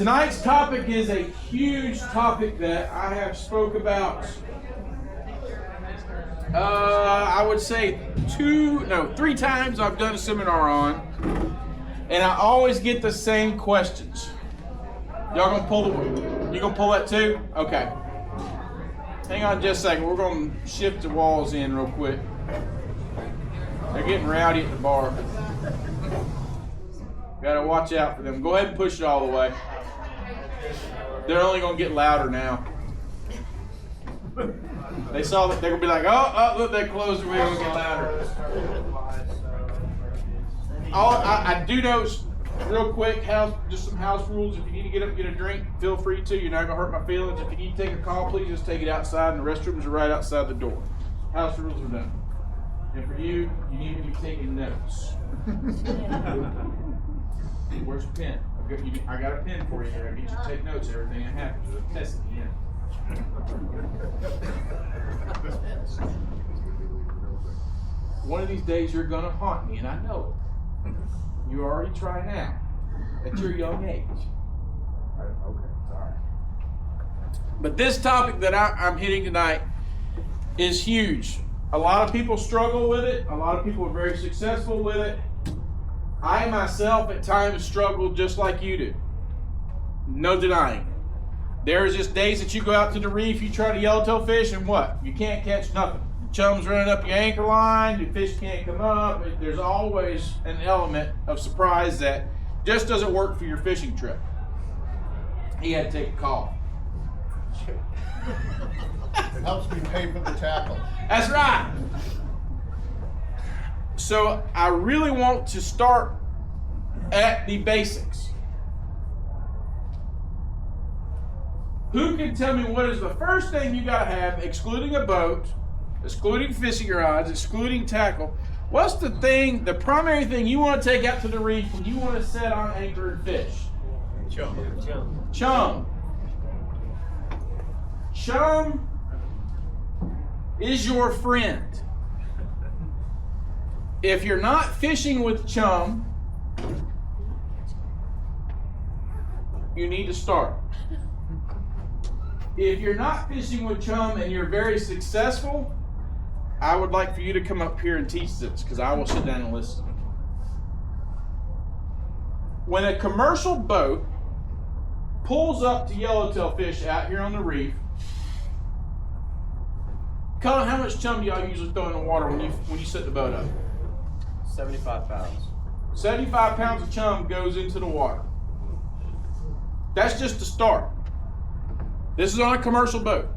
Tonight's topic is a huge topic that I have spoke about, I would say 3 times I've done a seminar on, and I always get the same questions. Y'all gonna pull you gonna pull that too? Okay. Hang on just a second. We're gonna shift the walls in real quick. They're getting rowdy at the bar. Gotta watch out for them. Go ahead and push it all the way. They're only gonna get louder now. They saw that they're gonna be like, oh, look, they closed. We're gonna get louder. I do know, real quick, just some house rules. If you need to get up and get a drink, feel free to. You're not gonna hurt my feelings. If you need to take a call, please just take it outside, and the restrooms are right outside the door. House rules are done. And for you, you need to be taking notes. Where's your pen? I got a pen for you here. I get you to take notes of everything that happens. There's a test at the end. One of these days you're going to haunt me, and I know it. You already try now, at your young age. Okay, sorry. But this topic that I'm hitting tonight is huge. A lot of people struggle with it. A lot of people are very successful with it. I myself at times struggle just like you do. No denying. There's just days that you go out to the reef, you try to yellowtail fish, and what? You can't catch nothing. The chum's running up your anchor line, your fish can't come up. There's always an element of surprise that just doesn't work for your fishing trip. He had to take a call. It helps me pay for the tackle. That's right. So I really want to start at the basics. Who can tell me what is the first thing you got to have, excluding a boat, excluding fishing rods, excluding tackle? What's the primary thing you want to take out to the reef when you want to set on anchor and fish? Chum. Chum is your friend. If you're not fishing with chum, you need to start. If you're not fishing with chum and you're very successful, I would like for you to come up here and teach this, because I will sit down and listen. When a commercial boat pulls up to yellowtail fish out here on the reef, Colin, how much chum do y'all usually throw in the water when you set the boat up? 75 pounds. 75 pounds of chum goes into the water. That's just the start. This is on a commercial boat.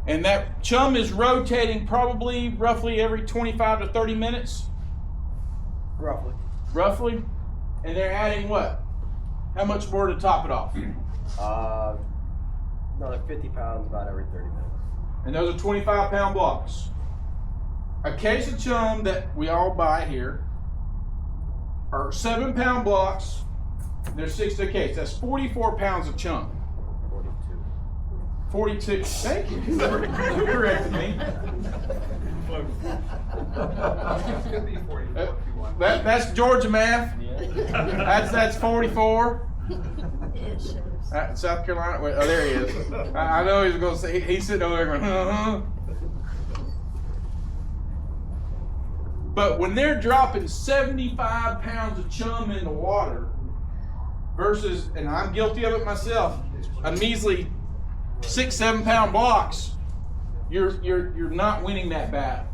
And that chum is rotating roughly every 25 to 30 minutes. Roughly. And they're adding what? How much more to top it off? Another 50 pounds about every 30 minutes. And those are 25-pound blocks. A case of chum that we all buy here are 7-pound blocks. They're 6 a case. That's 44 pounds of chum. 42. Thank you. You corrected me. Could be 44 if you want. That's Georgia math. That's 44. South Carolina. Wait, oh, there he is. I know he was going to say. He's sitting over there going, uh-huh. But when they're dropping 75 pounds of chum in the water versus, and I'm guilty of it myself, a measly 6-7 pound blocks, you're not winning that battle.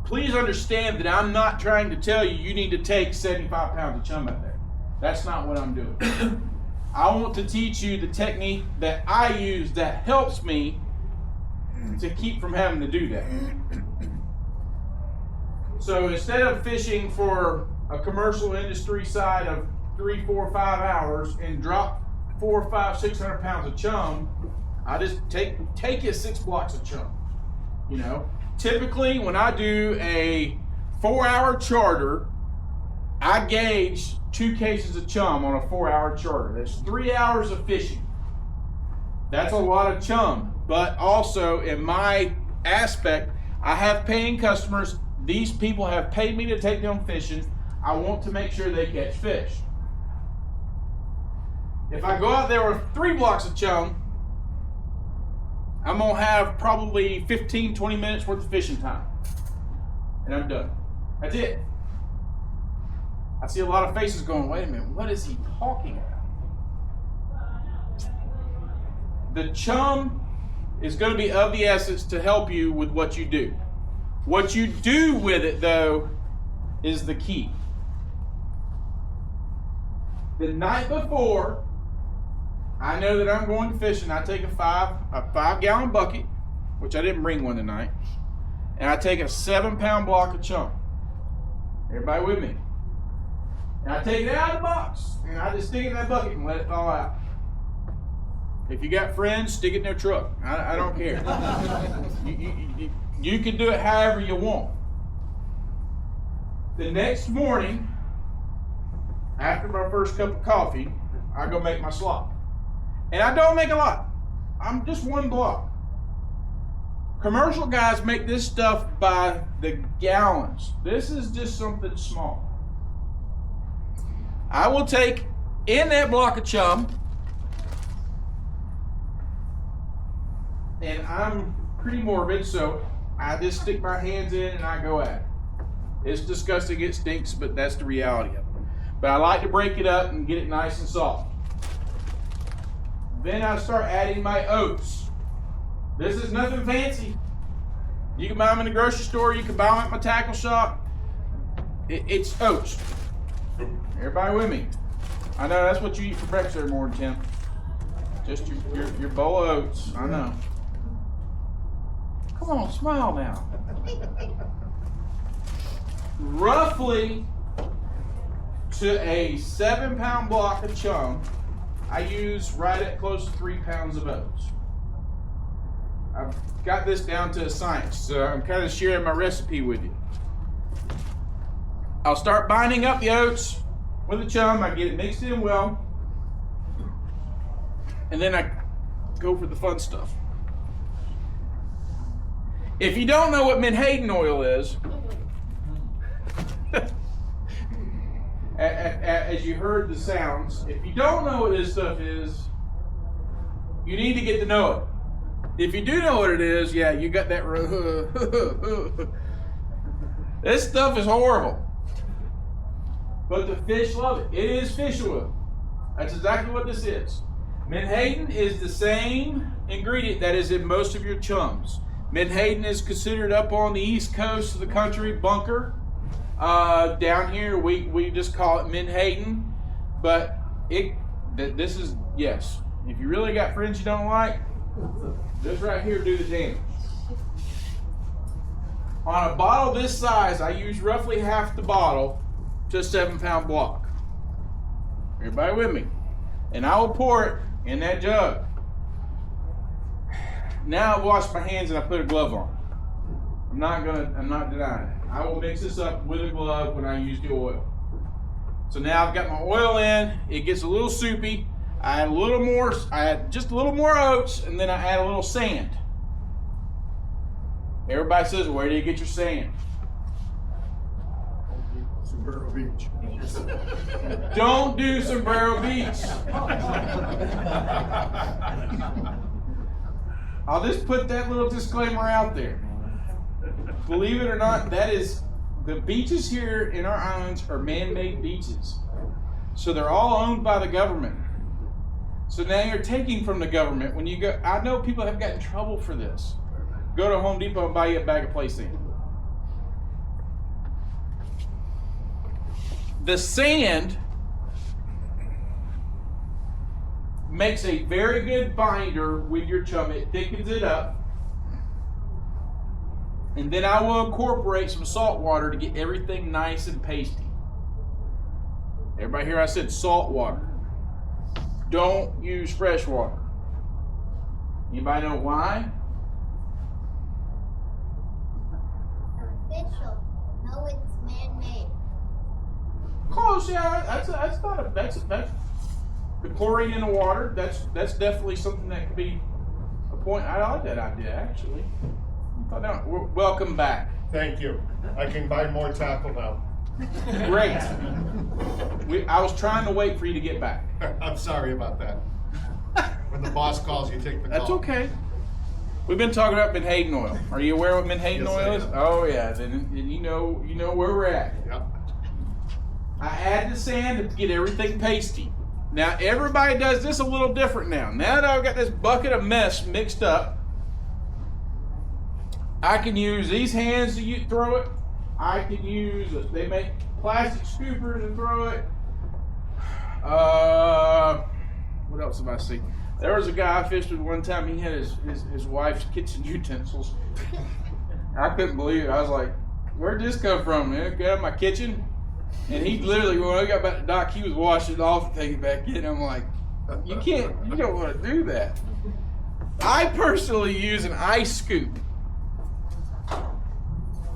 Please understand that I'm not trying to tell you need to take 75 pounds of chum out there. That's not what I'm doing. I want to teach you the technique that I use that helps me to keep from having to do that. So instead of fishing for a commercial industry side of 3, 4, 5 hours and drop 400, 500, 600 pounds of chum, I just take you 6 blocks of chum. You know, typically when I do a 4-hour charter, I gauge 2 cases of chum on a 4-hour charter. That's 3 hours of fishing. That's a lot of chum, but also in my aspect, I have paying customers these people have paid me to take them fishing. I want to make sure they catch fish. If I go out there with 3 blocks of chum, I'm going to have probably 15, 20 minutes worth of fishing time. And I'm done. That's it. I see a lot of faces going, wait a minute, what is he talking about? The chum is going to be of the essence to help you with what you do. What you do with it, though, is the key. The night before, I know that I'm going fishing. I take a 5-gallon bucket, which I didn't bring one tonight, and I take a 7-pound block of chum. Everybody with me? And I take it out of the box, and I just stick it in that bucket and let it fall out. If you got friends, stick it in their truck. I don't care. You can do it however you want. The next morning, after my first cup of coffee, I go make my slop. And I don't make a lot. I'm just 1 block. Commercial guys make this stuff by the gallons. This is just something small. I will take in that block of chum, and I'm pretty morbid, so I just stick my hands in and I go at it. It's disgusting, it stinks, but that's the reality of it. But I like to break it up and get it nice and soft. Then I start adding my oats. This is nothing fancy. You can buy them in the grocery store, you can buy them at my tackle shop. It's oats. Everybody with me? I know that's what you eat for breakfast every morning, Tim. Just your bowl of oats. I know. Come on, smile now. Roughly to a 7-pound block of chum, I use right at close to 3 pounds of oats. I've got this down to a science, so I'm kind of sharing my recipe with you. I'll start binding up the oats with the chum. I get it mixed in well, and then I go for the fun stuff. If you don't know what menhaden oil is, as you heard the sounds, if you don't know what this stuff is, you need to get to know it. If you do know what it is, yeah, you got that. This stuff is horrible. But the fish love it. It is fish oil. That's exactly what this is. Menhaden is the same ingredient that is in most of your chums. Menhaden is considered up on the east coast of the country bunker. Down here, we just call it menhaden. But this is, yes. If you really got friends you don't like, this right here do the damage. On a bottle this size, I use roughly half the bottle to a 7-pound block. Everybody with me? And I will pour it in that jug. Now I wash my hands and I put a glove on. I'm not denying it. I will mix this up with a glove when I use the oil. So now I've got my oil in. It gets a little soupy. I add a little more. I add just a little more oats, and then I add a little sand. Everybody says, "Where do you get your sand?" Sombrero Beach. Don't do Sombrero Beach. I'll just put that little disclaimer out there. Believe it or not, that is, the beaches here in our islands are man-made beaches. So they're all owned by the government. So now you're taking from the government. When you go, I know people have gotten in trouble for this. Go to Home Depot and buy you a bag of play sand. The sand makes a very good binder with your chum. It thickens it up. And then I will incorporate some salt water to get everything nice and pasty. Everybody here, I said salt water. Don't use fresh water. Anybody know why? Official. No, it's man-made. Close, yeah. That's the chlorine in the water. That's definitely something that could be a point. I like that idea, actually. Welcome back. Thank you. I can buy more tackle now. Great. I was trying to wait for you to get back. I'm sorry about that. When the boss calls, you take the call. That's okay. We've been talking about menhaden oil. Are you aware what menhaden Yes, oil I is? am. Oh yeah, then you know where we're at. Yep. I add the sand to get everything pasty. Now everybody does this a little different now. Now that I've got this bucket of mess mixed up, I can use these hands to throw it. I can use, they make plastic scoopers and throw it. What else have I seen? There was a guy I fished with one time. He had his wife's kitchen utensils. I couldn't believe it. I was like, "Where'd this come from, man? Got out of my kitchen?" And he literally, when I got back to the dock, he was washing it off and taking it back in. I'm like, you don't want to do that. I personally use an ice scoop.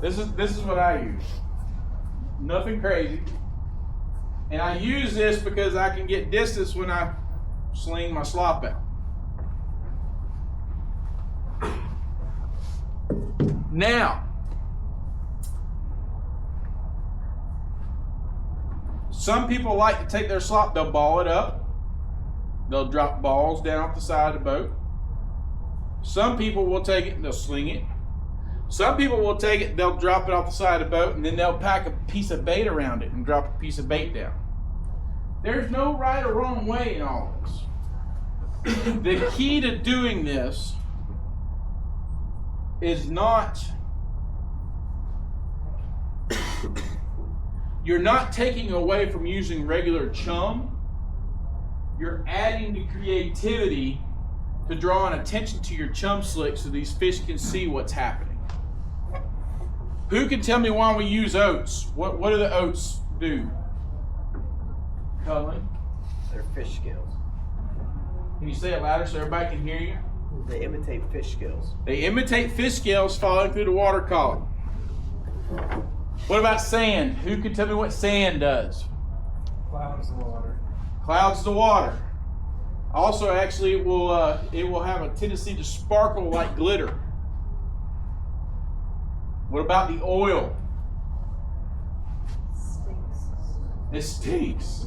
This is what I use. Nothing crazy. And I use this because I can get distance when I sling my slop out. Now, some people like to take their slop, they'll ball it up. They'll drop balls down off the side of the boat. Some people will take it and they'll sling it. Some people will take it, they'll drop it off the side of the boat, and then they'll pack a piece of bait around it and drop a piece of bait down. There's no right or wrong way in all this. The key to doing this is not, you're not taking away from using regular chum. You're adding to creativity to draw an attention to your chum slick so these fish can see what's happening. Who can tell me why we use oats? What do the oats do? Cullen? They're fish scales. Can you say it louder so everybody can hear you? They imitate fish scales. They imitate fish scales falling through the water column. What about sand? Who can tell me what sand does? Clouds the water. Clouds the water. Also, actually, it will have a tendency to sparkle like glitter. What about the oil? It stinks.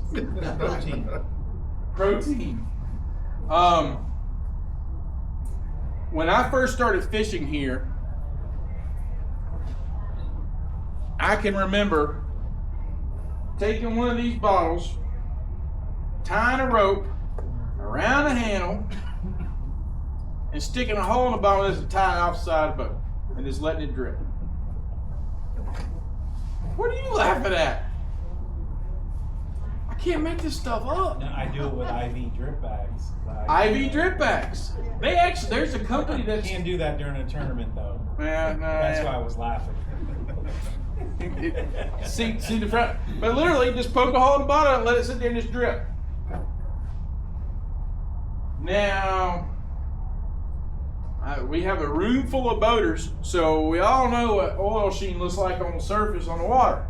Protein. When I first started fishing here, I can remember taking one of these bottles, tying a rope around the handle, and sticking a hole in the bottom of this and tying it off the side of the boat, and just letting it drip. What are you laughing at? I can't make this stuff up. No, I do it with IV drip bags. IV drip bags. They actually, there's a company I that's. can't do that during a tournament though. Yeah, no, That's why I was laughing. see the front, but literally just poke a hole in the bottom and let it sit there and just drip. Now, we have a room full of boaters, so we all know what oil sheen looks like on the surface on the water.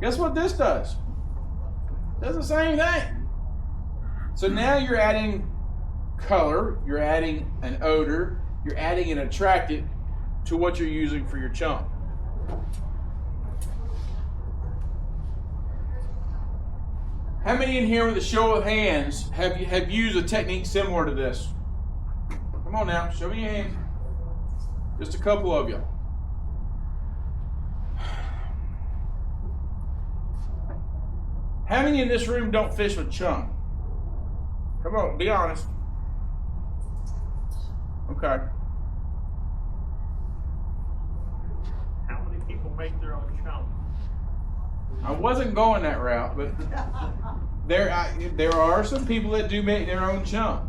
Guess what this does? It does the same thing. So now you're adding color, you're adding an odor, you're adding an attractant to what you're using for your chum. How many in here with a show of hands have used a technique similar to this? Come on now, show me your hands. Just a couple of you. How many in this room don't fish with chum? Come on, be honest. Okay. How many people make their own chum? I wasn't going that route, but there are some people that do make their own chum.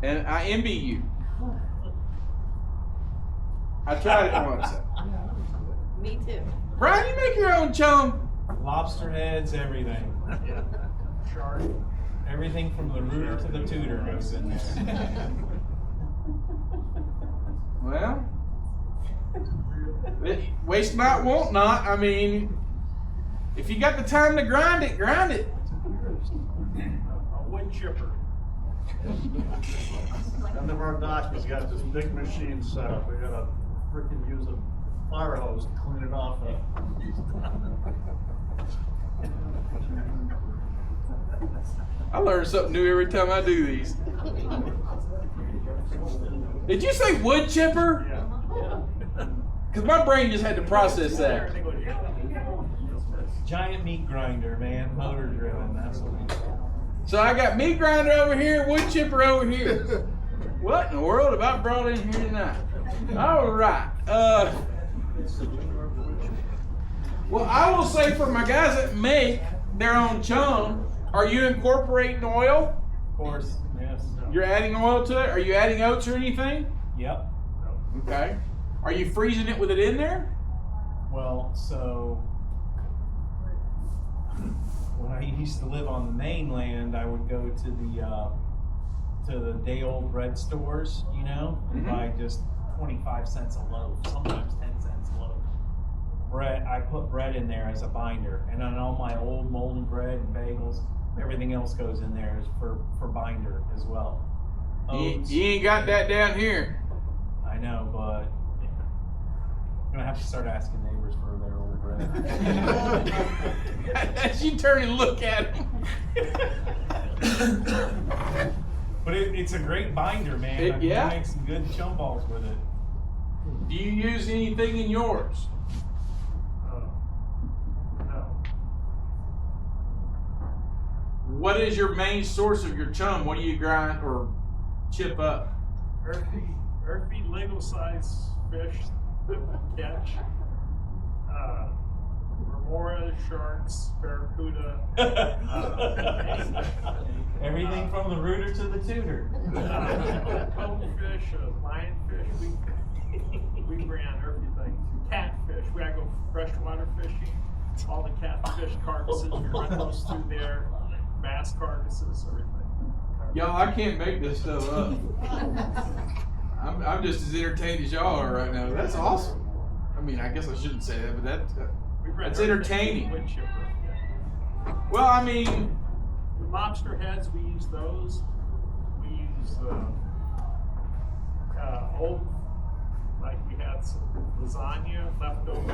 And I envy you. I tried it once. Me too. Brian, you make your own chum. Lobster heads, everything. Shark. Everything from the rooter to the tutor goes in there. Well, waste not, want not. I mean, if you got the time to grind it, grind it. A wood chipper. None of our dock has got this big machine set up. We gotta freaking use them. fire hose to clean it off. I learn something new every time I do these. Did you say wood chipper? Because my brain just had to process that. Giant meat grinder, man, motor driven. That's what we. So I got meat grinder over here, wood chipper over here. What in the world have I brought in here tonight? All right. Well, I will say for my guys that make their own chum, are you incorporating oil? Of course, yes. You're adding oil to it? Are you adding oats or anything? Yep. Okay. Are you freezing it with it in there? Well, so when I used to live on the mainland, I would go to the day-old bread stores, you know, and buy just 25 cents a loaf, sometimes 10 cents a loaf. Bread, I put bread in there as a binder, and on all my old moldy bread and bagels, everything else goes in there as for binder as well. You ain't got that down here. I know, but I'm gonna have to start asking neighbors for their old bread. As you turn and look at him. But it's a great binder, man. I can make some good chum balls with it. Do you use anything in yours? No. What is your main source of your chum? What do you grind or chip up? Earthy legal size fish that we catch. Remora, sharks, barracuda. Everything from the rooter to the tutor. Toadfish, lionfish. We brand everything. Catfish. We gotta go freshwater fishing. All the catfish carcasses, we run those through there. Bass carcasses, everything. Y'all, I can't make this stuff up. I'm just as entertained as y'all are right now. That's awesome. I mean, I guess I shouldn't say that, but that's entertaining. Wood chipper, yeah. Well, I mean, The lobster heads, we use those. We use old, like we had some lasagna left over.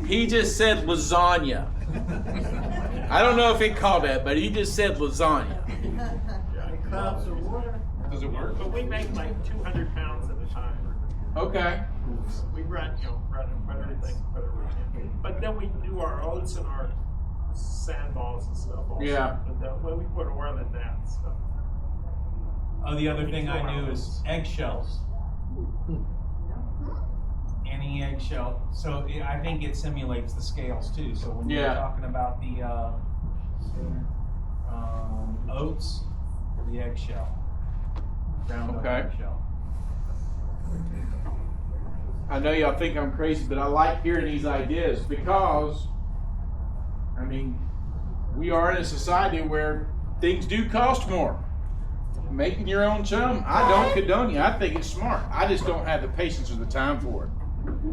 he just said lasagna. I don't know if he called that, but he just said lasagna. Does it work? But we make like 200 pounds at a time. Okay. We run everything, whatever we can. But then we do our oats and our sandballs and stuff also. Yeah. But then, well, we put oil in that and stuff. Oh, the other thing I do is eggshells. Any eggshell. So I think it simulates the scales too. So when you're talking about the oats, the eggshell. Ground up eggshell. I know y'all think I'm crazy, but I like hearing these ideas because, I mean, we are in a society where things do cost more. Making your own chum, I don't condone you. I think it's smart. I just don't have the patience or the time for it.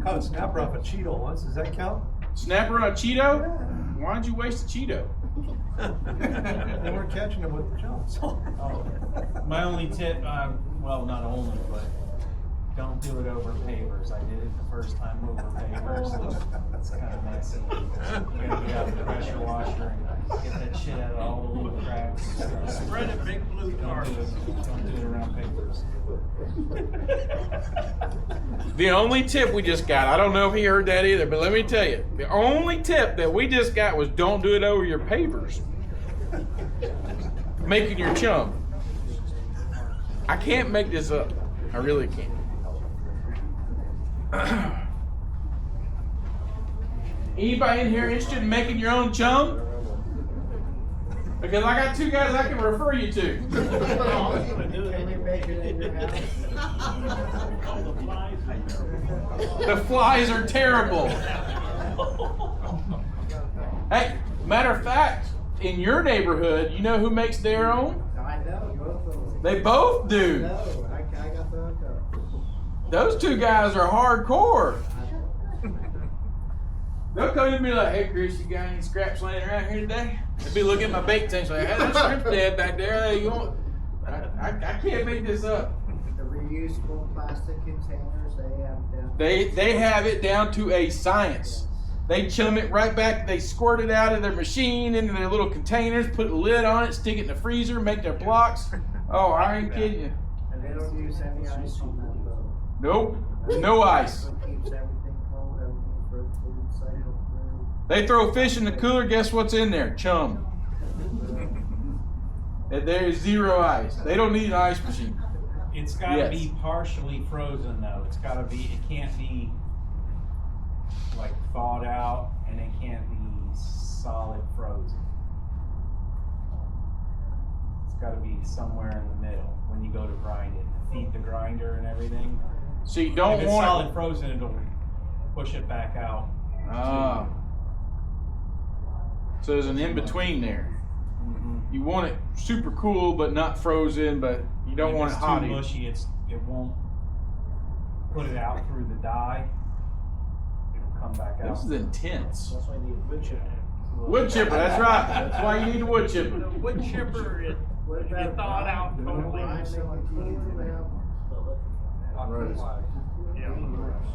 Caught a snapper off a Cheeto once. Does that count? Snapper on a Cheeto? Why'd you waste a Cheeto? They weren't catching them with the chums. My only tip, well, not only, but don't do it over pavers. I did it the first time over pavers. It's kind of messy. You gotta get out the pressure washer and get that shit out of all the little cracks. Spread a big blue tarp. Don't do it around pavers. The only tip we just got, I don't know if he heard that either, but let me tell you, the only tip that we just got was don't do it over your pavers. Making your chum. I can't make this up. I really can't. Anybody in here interested in making your own chum? Because I got two guys I can refer you to. Can you make it in your house? The flies are terrible. Hey, matter of fact, in your neighborhood, you know who makes their own? I know, both of them. They both do. No, I got the hook up. Those two guys are hardcore. They'll come to me like, hey Chris, you got any scraps laying around here today? They'll be looking at my bait tank like, hey, that shrimp's dead back there. Hey, you want? I can't make this up. The reusable plastic containers, they have them. They have it down to a science. They chum it right back. They squirt it out of their machine into their little containers, put a lid on it, stick it in the freezer, make their blocks. Oh, I ain't kidding you. And they don't use any ice on that boat. Nope, no ice. It keeps everything cold, everything for food cycle through. They throw fish in the cooler. Guess what's in there? Chum. And there is zero ice. They don't need an ice machine. It's gotta Yes. be partially frozen though. It's gotta be, it can't be like thawed out and it can't be solid frozen. It's gotta be somewhere in the middle when you go to grind it, to feed the grinder and everything. So you don't If it's want solid frozen, it'll push it back out. Ah. So there's an in-between there. You want it super cool, but not frozen, but you don't If want it it's hot too either. mushy, it won't put it out through the dye. It'll come back out. This is intense. That's why you need a wood chipper. Wood chipper, that's right. That's why you need a wood The chipper. wood chipper, it thawed out totally. Yeah.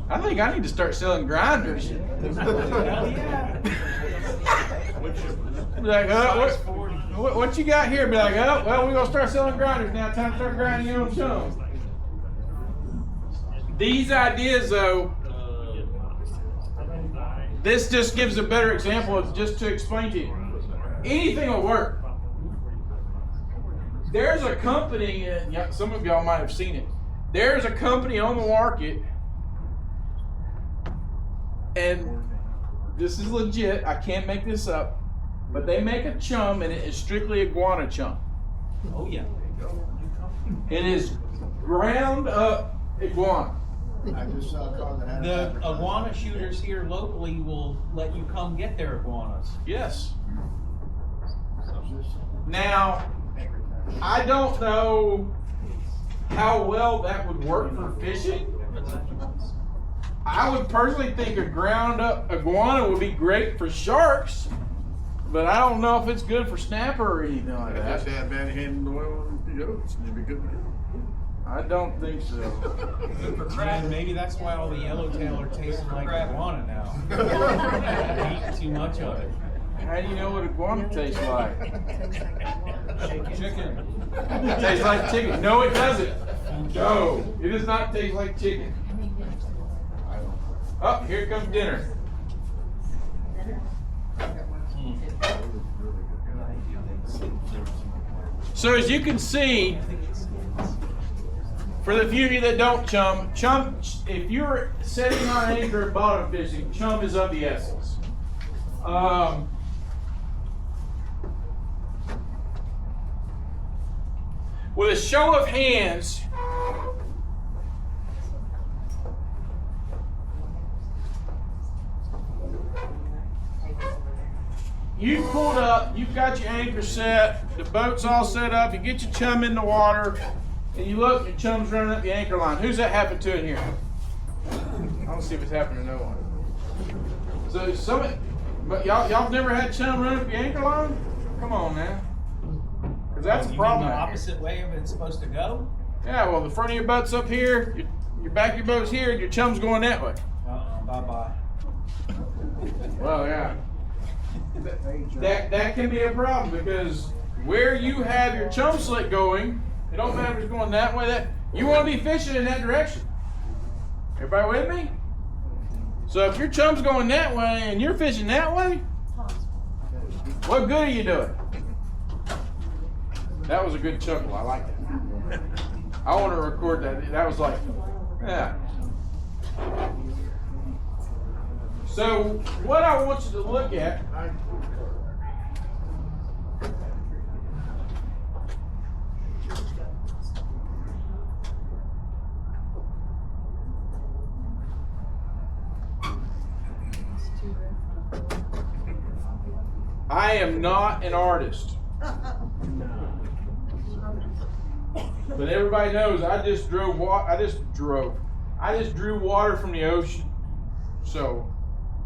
I think I need to start selling grinders. Hell yeah. Be like, what you got here? Be like, oh, well, we're gonna start selling grinders now. Time to start grinding your own chum. These ideas, though, this just gives a better example of just to explain to you. Anything will work. There's a company, and yeah, some of y'all might have seen it. There's a company on the market, and this is legit. I can't make this up, but they make a chum, and it is strictly iguana chum. Oh yeah. It is ground up iguana. I just saw a car that had The it. iguana shooters here locally will let you come get their iguanas. Yes. Now, I don't know how well that would work for fishing. I would personally think a ground up iguana would be great for sharks, but I don't know if it's good for snapper or anything like I just that. had bad hand in the oil and the oats, and it'd be good to go. I don't think so. And maybe that's why all the yellowtail are tasting like iguana now. Eating too much of it. How do you know what iguana tastes like? Chicken. It tastes like chicken. No, it doesn't. No, it does not taste like chicken. Oh, here comes dinner. So as you can see, for the few of you that don't chum, if you're setting on an anchor bottom fishing, chum is of the essence. With a show of hands, you pulled up, you've got your anchor set, the boat's all set up, you get your chum in the water, and you look, your chum's running up the anchor line. Who's that happened to in here? I don't see if it's happened to no one. So but y'all never had chum run up the anchor line? Come on now. Because that's a You problem. mean the out here. opposite way of it's supposed to go? Yeah, well, the front of your boat's up here, your back of your boat's here, and your chum's going that way. Bye-bye. Well, yeah. That can be a problem because where you have your chum slick going, it don't matter if it's going that way. That you want to be fishing in that direction. Everybody with me? So if your chum's going that way and you're fishing that way, what good are you doing? That was a good chuckle. I like that. I want to record that. That was like, yeah. So what I want you to look at, I am not an artist. But everybody knows I just drew water from the ocean. So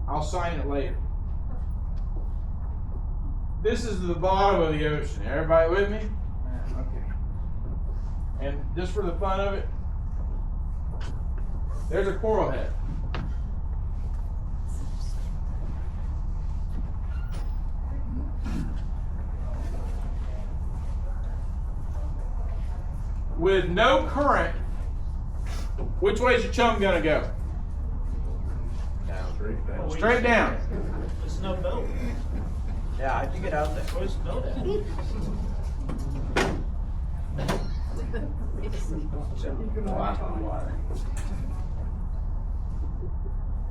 I'll sign it later. This is the bottom of the ocean. Everybody with me? Okay. And just for the fun of it, there's a coral head. With no current, which way is your chum gonna go? Down. Straight down. There's no boat. Yeah, I can get out there. Where's the boat at? Water.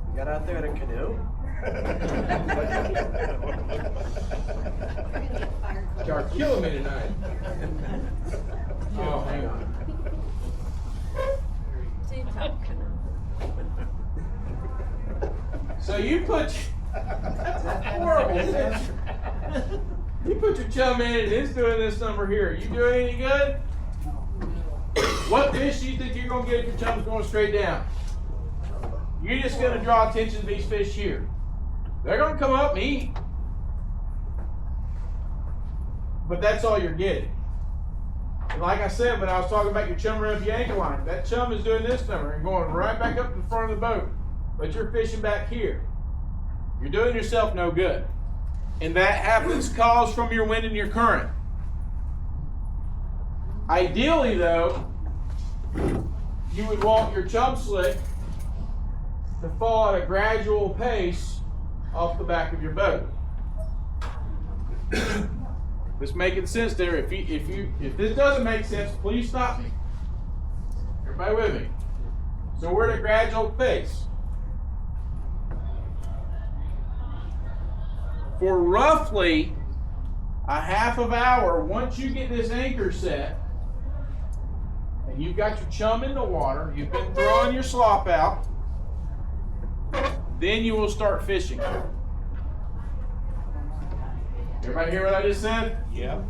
You got out there in a canoe? Y'all killing me tonight. Oh, hang on. So you put horrible. You put your chum in and it's doing this number here. You doing any good? What fish do you think you're gonna get if your chum's going straight down? You're just gonna draw attention to these fish here. They're gonna come up and eat. But that's all you're getting. And like I said, when I was talking about your chum around your anchor line, that chum is doing this number and going right back up to the front of the boat. But you're fishing back here. You're doing yourself no good. And that happens caused from your wind and your current. Ideally though, you would want your chum slick to fall at a gradual pace off the back of your boat. This making sense there? If this doesn't make sense, please stop me. Everybody with me? So we're at a gradual pace. For roughly a half of hour, once you get this anchor set, and you've got your chum in the water, you've been throwing your slop out, then you will start fishing. Everybody hear what I just said? Yeah.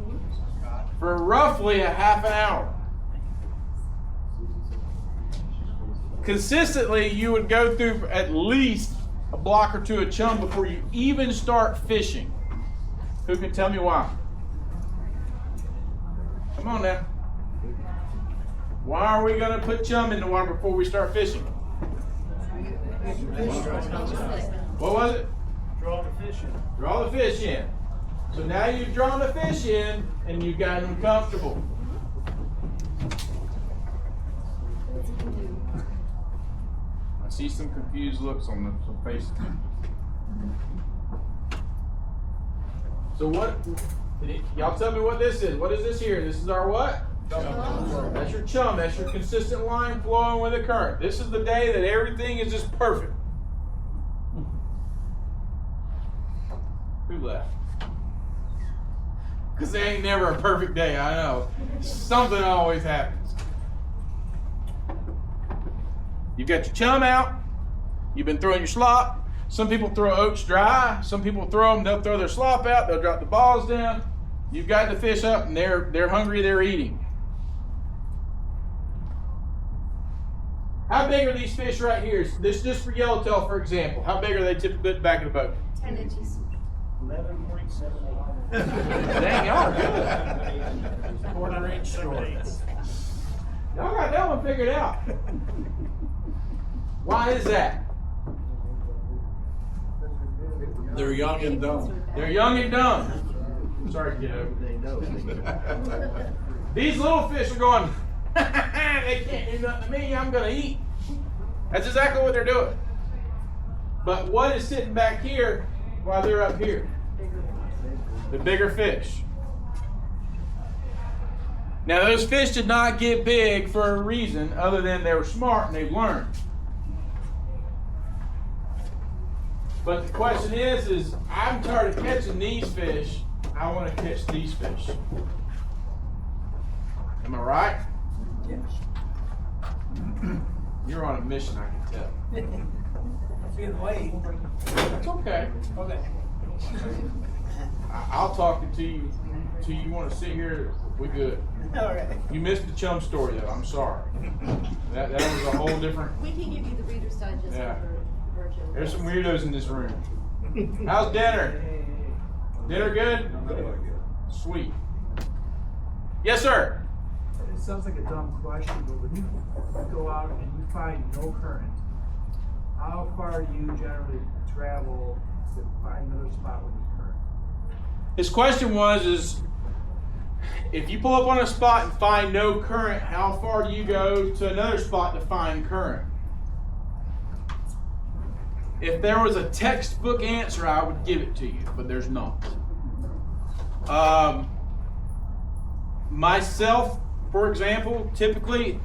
For roughly a half an hour. Consistently, you would go through at least a block or two of chum before you even start fishing. Who can tell me why? Come on now. Why are we going to put chum in the water before we start fishing? What was it? Draw the fish in. Draw the fish in. So now you've drawn the fish in and you've got them comfortable. I see some confused looks on the faces. So what, y'all tell me what this is. What is this here? This is our what? Chum. That's your chum. That's your consistent line flowing with the current. This is the day that everything is just perfect. Who left? Because there ain't never a perfect day, I know. Something always happens. You've got your chum out. You've been throwing your slop. Some people throw oats dry. Some people throw them, they'll throw their slop out, they'll drop the balls down. You've got the fish up and they're hungry, they're eating. How big are these fish right here? This is just for yellowtail, for example. How big are they typically at the back of the boat? 10 inches. 11.78. Dang, y'all are good. Quarter-inch short. Y'all got that one figured out. Why is that? They're young and dumb. They're young and dumb. Sorry to get over. They know. These little fish are going, they can't do nothing to me, I'm going to eat. That's exactly what they're doing. But what is sitting back here while they're up here? The bigger fish. Now those fish did not get big for a reason other than they were smart and they've learned. But the question is I'm tired of catching these fish. I want to catch these fish. Am I right? Yes. You're on a mission, I can tell. See the way. That's okay. Okay. I'll talk to you till you want to sit here. We good. All right. You missed the chum story though. I'm sorry. That was a whole different. We can give you the Reader's Digest Yeah. version. There's some weirdos in this room. How's dinner? Dinner good? Sweet. Yes, sir. It sounds like a dumb question, but when you go out and you find no current, how far do you generally travel to find another spot with the current? His question is if you pull up on a spot and find no current, how far do you go to another spot to find current? If there was a textbook answer, I would give it to you, but there's not. Myself, for example, typically,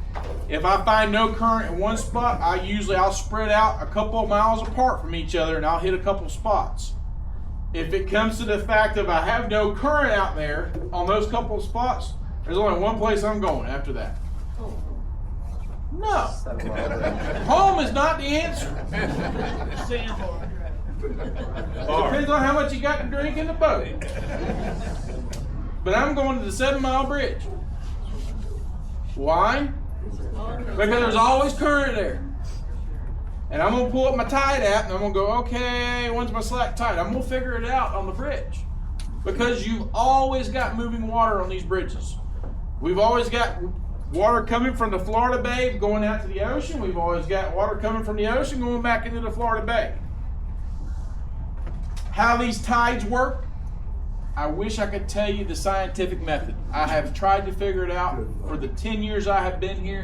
if I find no current in one spot, I'll spread out a couple of miles apart from each other and I'll hit a couple spots. If it comes to the fact of I have no current out there on those couple of spots, there's only one place I'm going after that. No. Home is not the answer. Sandbar. Depends on how much you got to drink in the boat. But I'm going to the 7 Mile Bridge. Why? Because there's always current there. And I'm going to pull up my tide app and I'm going to go, okay, when's my slack tide? I'm going to figure it out on the bridge. Because you've always got moving water on these bridges. We've always got water coming from the Florida Bay going out to the ocean. We've always got water coming from the ocean going back into the Florida Bay. How these tides work, I wish I could tell you the scientific method. I have tried to figure it out for the 10 years I have been here,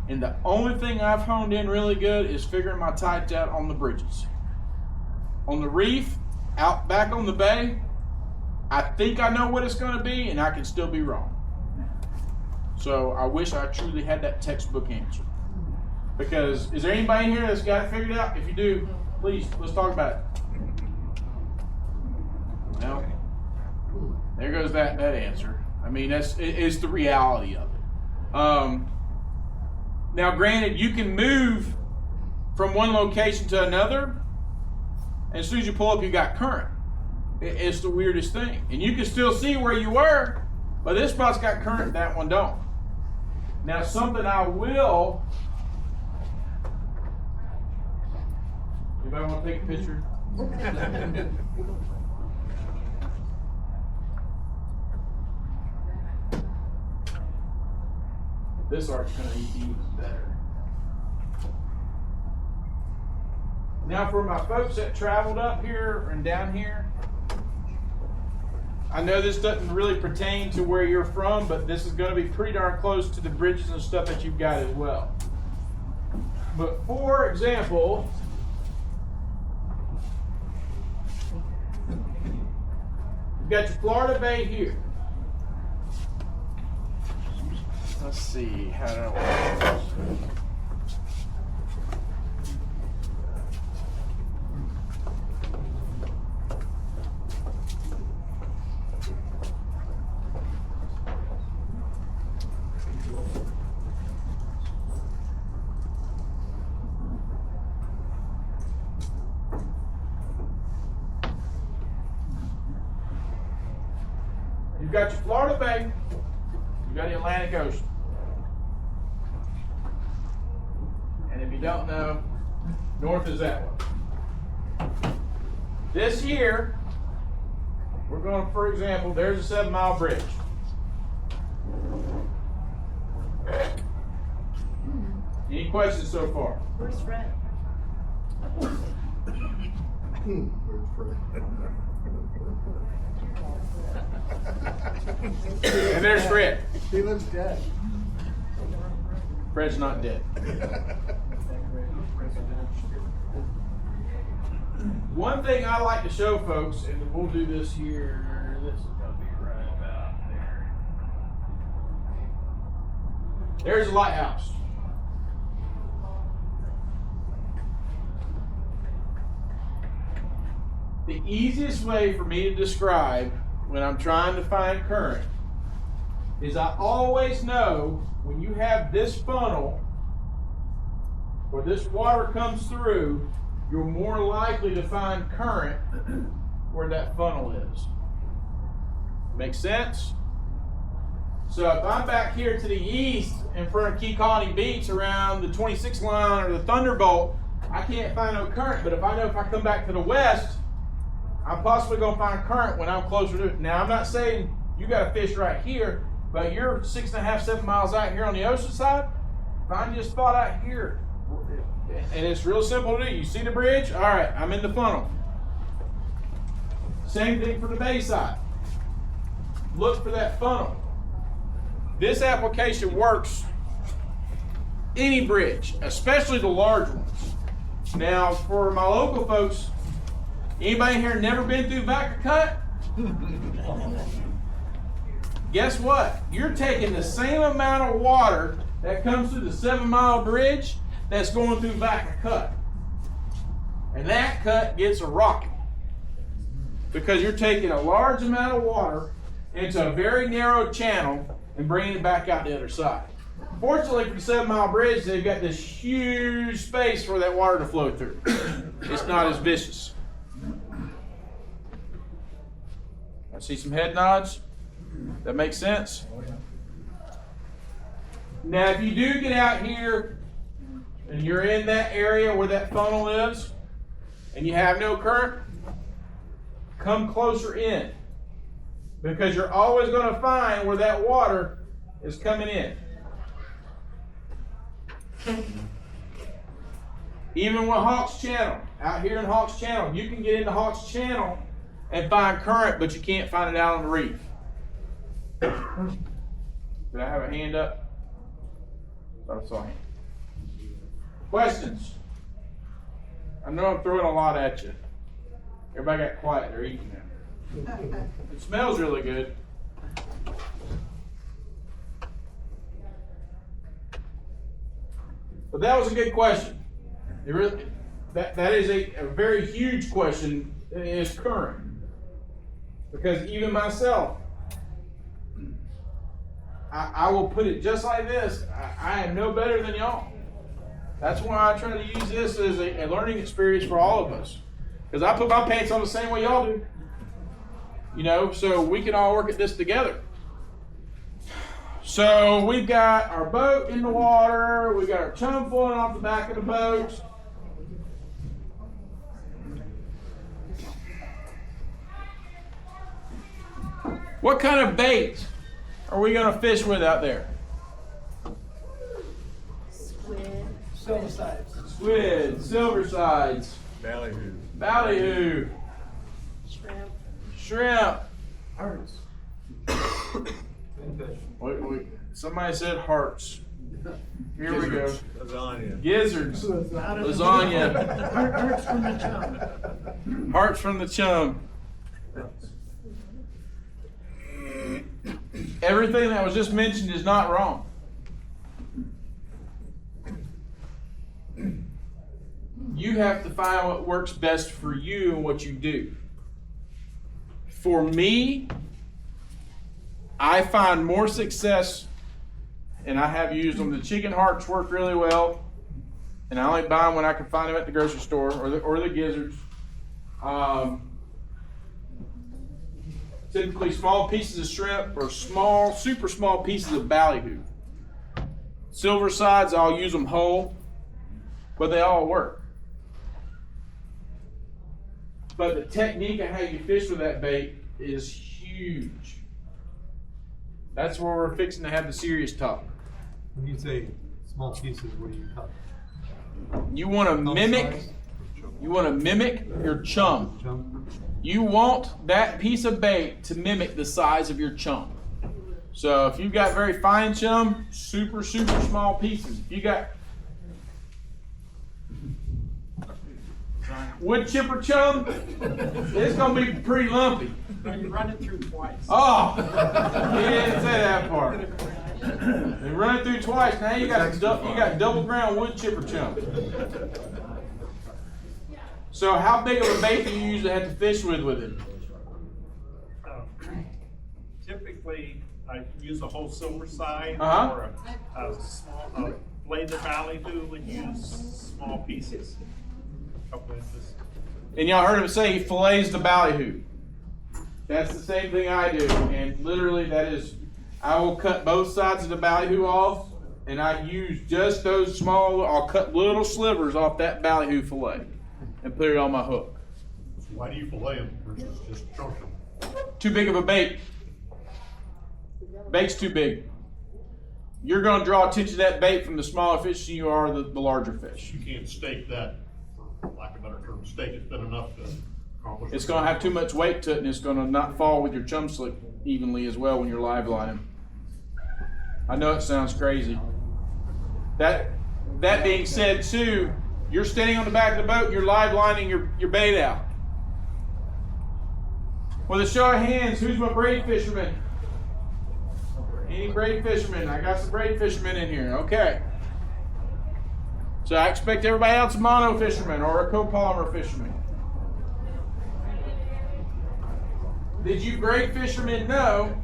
and the only thing I've honed in really good is figuring my tides out on the bridges. On the reef, out back on the bay, I think I know what it's going to be, and I can still be wrong. So I wish I truly had that textbook answer. Because is there anybody in here that's got it figured out? If you do, please, let's talk about it. No. There goes that answer. I mean, it's the reality of it. Now, granted, you can move from one location to another, and as soon as you pull up, you got current. It's the weirdest thing. And you can still see where you were, but this spot's got current, that one don't. Now, something I will. Anybody want to take a picture? This art's going to be even better. Now, for my folks that traveled up here and down here, I know this doesn't really pertain to where you're from, but this is going to be pretty darn close to the bridges and stuff that you've got as well. But for example, you've got your Florida Bay here. Let's see, how do I work? You've got your Florida Bay, you've got the Atlantic Ocean. And if you don't know, north is that one. This here, we're going, for example, there's a 7 Mile Bridge. Any questions so far? Where's Fred? And there's Fred. He looks dead. Fred's not dead. One thing I like to show folks, and we'll do this here, this is going to be right about there. There's a lighthouse. The easiest way for me to describe when I'm trying to find current is I always know when you have this funnel or this water comes through, you're more likely to find current where that funnel is. Make sense? So if I'm back here to the east in front of Key Colony Beach around the 26 line or the Thunderbolt, I can't find no current. But if I know if I come back to the west, I'm possibly going to find current when I'm closer to it. Now, I'm not saying you got to fish right here. But you're 6.5, 7 miles out here on the ocean side, find you a spot out here. And it's real simple to do. You see the bridge? All right, I'm in the funnel. Same thing for the bay side. Look for that funnel. This application works any bridge, especially the large ones. Now, for my local folks, anybody here never been through Vaca Cut? Guess what? You're taking the same amount of water that comes through the 7-mile bridge that's going through Vaca Cut. And that cut gets a rocket. Because you're taking a large amount of water into a very narrow channel and bringing it back out the other side. Fortunately for the 7-mile bridge, they've got this huge space for that water to flow through. It's not as vicious. I see some head nods. That makes sense? Now, if you do get out here and you're in that area where that funnel is and you have no current, come closer in, because you're always going to find where that water is coming in. Even with Hawks Channel, out here in Hawks Channel, you can get into Hawks Channel and find current, but you can't find it out on the reef. Did I have a hand up? I saw a hand. Questions? I know I'm throwing a lot at you. Everybody got quiet. They're eating now. It smells really good. But that was a good question. That is a very huge question. Is current. Because even myself, I will put it just like this. I am no better than y'all. That's why I try to use this as a learning experience for all of us. Because I put my pants on the same way y'all do. You know, so we can all work at this together. So we've got our boat in the water. We've got our chum flowing off the back of the boat. What kind of bait are we going to fish with out there? Squid. Silver sides. Squid, silver sides, Ballyhoo. ballyhoo, Shrimp. shrimp. Hearts. Wait. Somebody said hearts. Here we go. Lasagna. Gizzards, lasagna, Hearts from the chum. hearts from the chum. Everything that was just mentioned is not wrong. You have to find what works best for you and what you do. For me, I find more success, and I have used them. The chicken hearts work really well, and I only buy them when I can find them at the grocery store, or the gizzards. Typically small pieces of shrimp or super small pieces of ballyhoo. Silver sides, I'll use them whole, but they all work. But the technique of how you fish with that bait is huge. That's where we're fixing to have the serious talk. When you say small pieces, what do you cut? You want to mimic. size? You want to mimic your chum. Chum? You want that piece of bait to mimic the size of your chum. So if you've got very fine chum, super small pieces. If you got wood chipper chum, it's gonna be pretty lumpy. You run it through twice. Oh, he didn't say that part. They run it through twice. Now you got double ground wood chipper chum. So how big of a bait do you usually have to fish with it? Typically, I use a whole silver side Uh-huh. or a small blade of ballyhoo and use small pieces, couple inches. And y'all heard him say he fillets the ballyhoo. That's the same thing I do. And literally that is, I will cut both sides of the ballyhoo off, and I use just those small, I'll cut little slivers off that ballyhoo fillet and put it on my hook. Why do you fillet them versus just chunk them? Too big of a bait. Bait's too big. You're going to draw attention to that bait from the smaller fish than you are the larger fish. You can't stake that, for lack of a better term, stake it's been enough to accomplish. It's going to have too much weight to it, and it's going to not fall with your chum slick evenly as well when you're live lining. I know it sounds crazy. That being said, too, you're standing on the back of the boat and you're live lining your bait out. With a show of hands, who's my braid fisherman? Any braid fishermen? I got some braid fishermen in here. Okay. So I expect everybody else a mono fisherman or a copolymer fisherman. Did you braid fishermen know?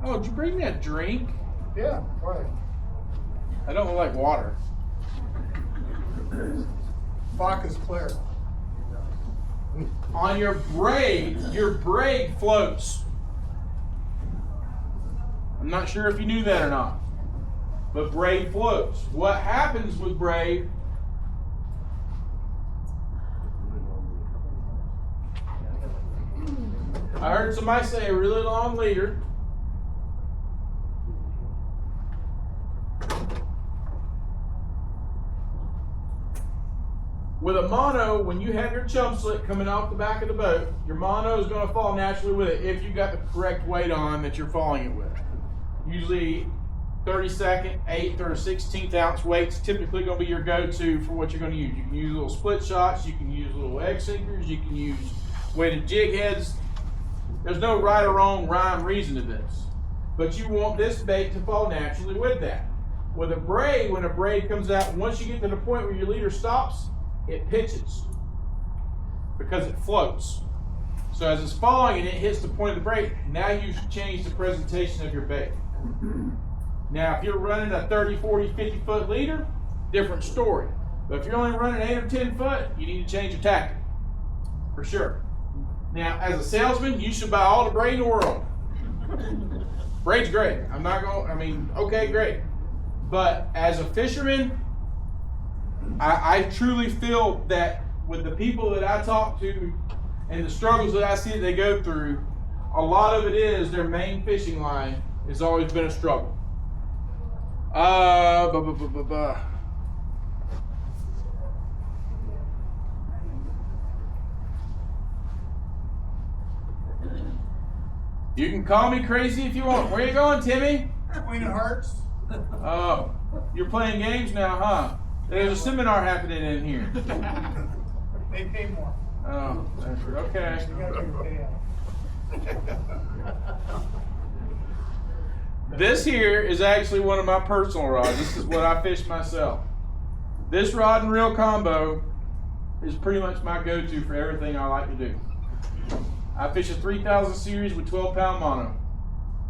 Oh, did you bring me a drink? Yeah, right. I don't like water. Vodka's clear. On your braid floats. I'm not sure if you knew that or not, but braid floats. What happens with braid? I heard somebody say a really long leader. With a mono, when you have your chum slick coming off the back of the boat, your mono is going to fall naturally with it if you got the correct weight on that you're falling it with. Usually 32nd, 8th, or 16th ounce weights typically going to be your go-to for what you're going to use. You can use little split shots, you can use little egg sinkers, you can use weighted jig heads. There's no right or wrong rhyme reason to this. But you want this bait to fall naturally with that. With a braid, when a braid comes out, once you get to the point where your leader stops, it pitches because it floats. So as it's falling and it hits the point of the braid, now you've changed the presentation of your bait. Now, if you're running a 30, 40, 50 foot leader, different story. But if you're only running 8 or 10 foot, you need to change your tactic, for sure. Now, as a salesman, you should buy all the braid in the world. Braid's great. Okay, great. But as a fisherman, I truly feel that with the people that I talk to and the struggles that I see that they go through, a lot of it is their main fishing line has always been a struggle. You can call me crazy if you want. Where you going, Timmy? Queen of Hearts. Oh, you're playing games now, huh? There's a seminar happening in here. They pay more. Oh, okay. You gotta take a payout. This here is actually one of my personal rods. This is what I fish myself. This rod and reel combo is pretty much my go-to for everything I like to do. I fish a 3000 series with 12-pound mono.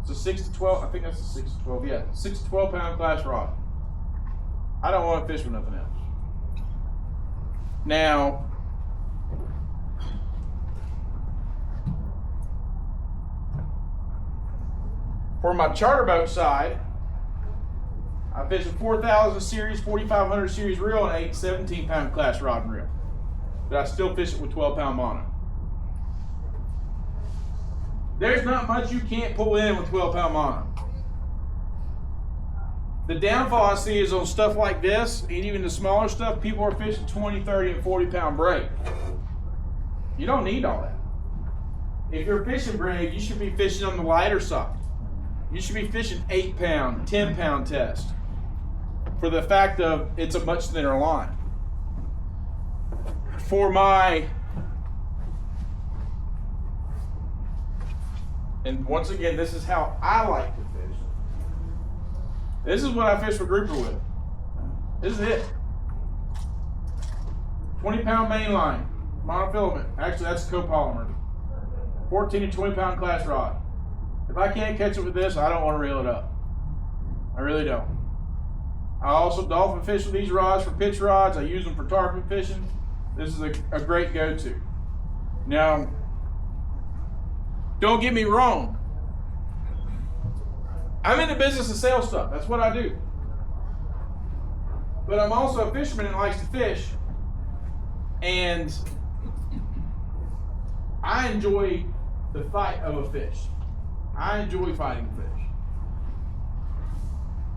It's a 6 to 12, I think that's a 6 to 12, yeah. 6 to 12-pound class rod. I don't want to fish with nothing else. Now, for my charter boat side, I fish a 4000 series, 4500 series reel, and 8 17-pound class rod and reel. But I still fish it with 12-pound mono. There's not much you can't pull in with 12-pound mono. The downfall I see is on stuff like this, and even the smaller stuff, people are fishing 20, 30, and 40-pound braid. You don't need all that. If you're fishing braid, you should be fishing on the lighter side. You should be fishing 8-pound, 10-pound test for the fact of it's a much thinner line. For my, and once again, this is how I like to fish. This is what I fish for grouper with. This is it. 20-pound main line, monofilament. Actually, that's copolymer. 14 to 20-pound class rod. If I can't catch it with this, I don't want to reel it up. I really don't. I also dolphin fish with these rods for pitch rods. I use them for tarpon fishing. This is a great go-to. Now, don't get me wrong. I'm in the business of sale stuff. That's what I do. But I'm also a fisherman that likes to fish. And I enjoy the fight of a fish. I enjoy fighting fish.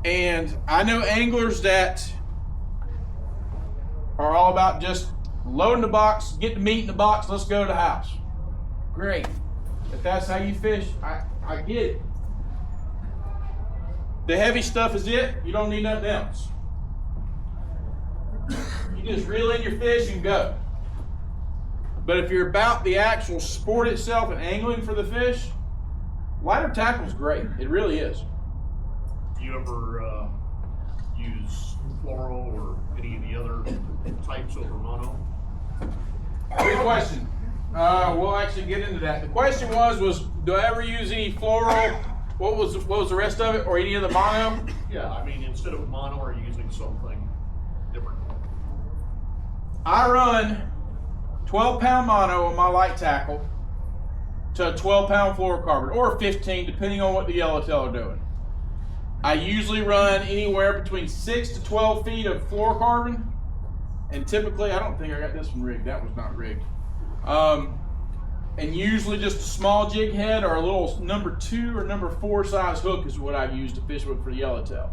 And I know anglers that are all about just loading the box, get the meat in the box, let's go to the house. Great. If that's how you fish, I get it. The heavy stuff is it. You don't need nothing else. You just reel in your fish and go. But if you're about the actual sport itself and angling for the fish, lighter tackle is great. It really is. Do you ever use fluoro or any of the other types over mono? Good question. We'll actually get into that. The question was do I ever use any fluoro? What was the rest of it, or any of the mono? Yeah, I mean, instead of mono, are you using something different? I run 12-pound mono on my light tackle to a 12-pound fluorocarbon, or 15, depending on what the yellowtail are doing. I usually run anywhere between 6 to 12 feet of fluorocarbon, and typically, I don't think I got this one rigged. That was not rigged. And usually just a small jig head or a little number 2 or number 4 size hook is what I use to fish with for the yellowtail.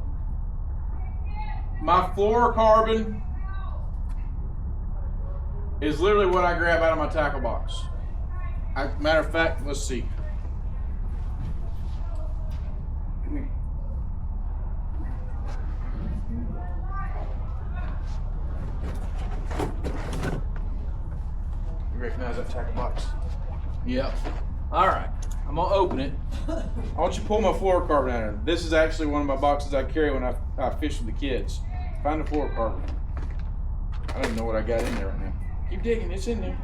My fluorocarbon is literally what I grab out of my tackle box. Matter of fact, let's see. Come here. You recognize that tackle box? Yep. All right. I'm gonna open it. I want you to pull my fluorocarbon out of it. This is actually one of my boxes I carry when I fish with the kids. Find the fluorocarbon. I don't even know what I got in there right now. Keep digging. It's in there.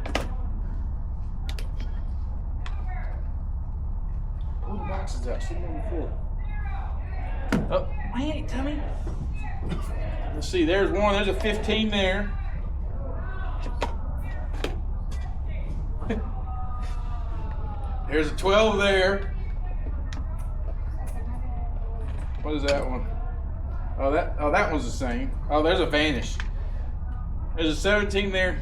Pull the boxes out. Sit on the floor. Oh, man, Tommy. Let's see. There's one. There's a 15 there. There's a 12 there. What is that one? Oh, that one's the same. Oh, there's a vanish. There's a 17 there.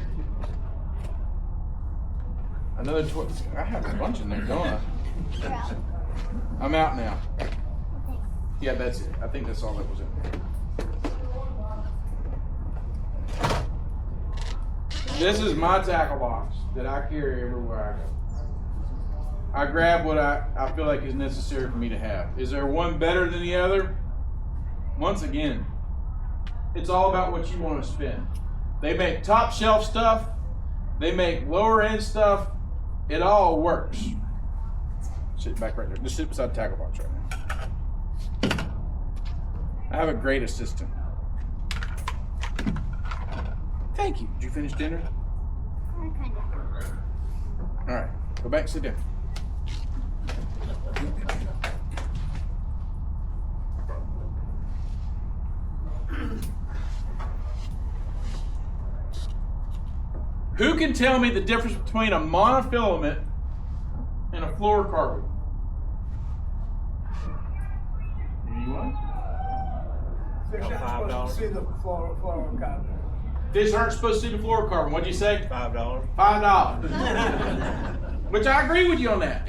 Another 12. I have a bunch in there, don't I? I'm out now. Yeah, that's it. I think that's all that was in there. This is my tackle box that I carry everywhere I go. I grab what I feel like is necessary for me to have. Is there one better than the other? Once again, it's all about what you want to spend. They make top shelf stuff. They make lower end stuff. It all works. Sit back right there. Just sit beside the tackle box right now. I have a great assistant. Thank you. Did you finish dinner? Kind of. All right. Go back and sit down. Who can tell me the difference between a monofilament and a fluorocarbon? Anyone? Fish aren't supposed to see the fluorocarbon. Fish aren't supposed to see the fluorocarbon. What'd you say? $5. $5. Which I agree with you on that.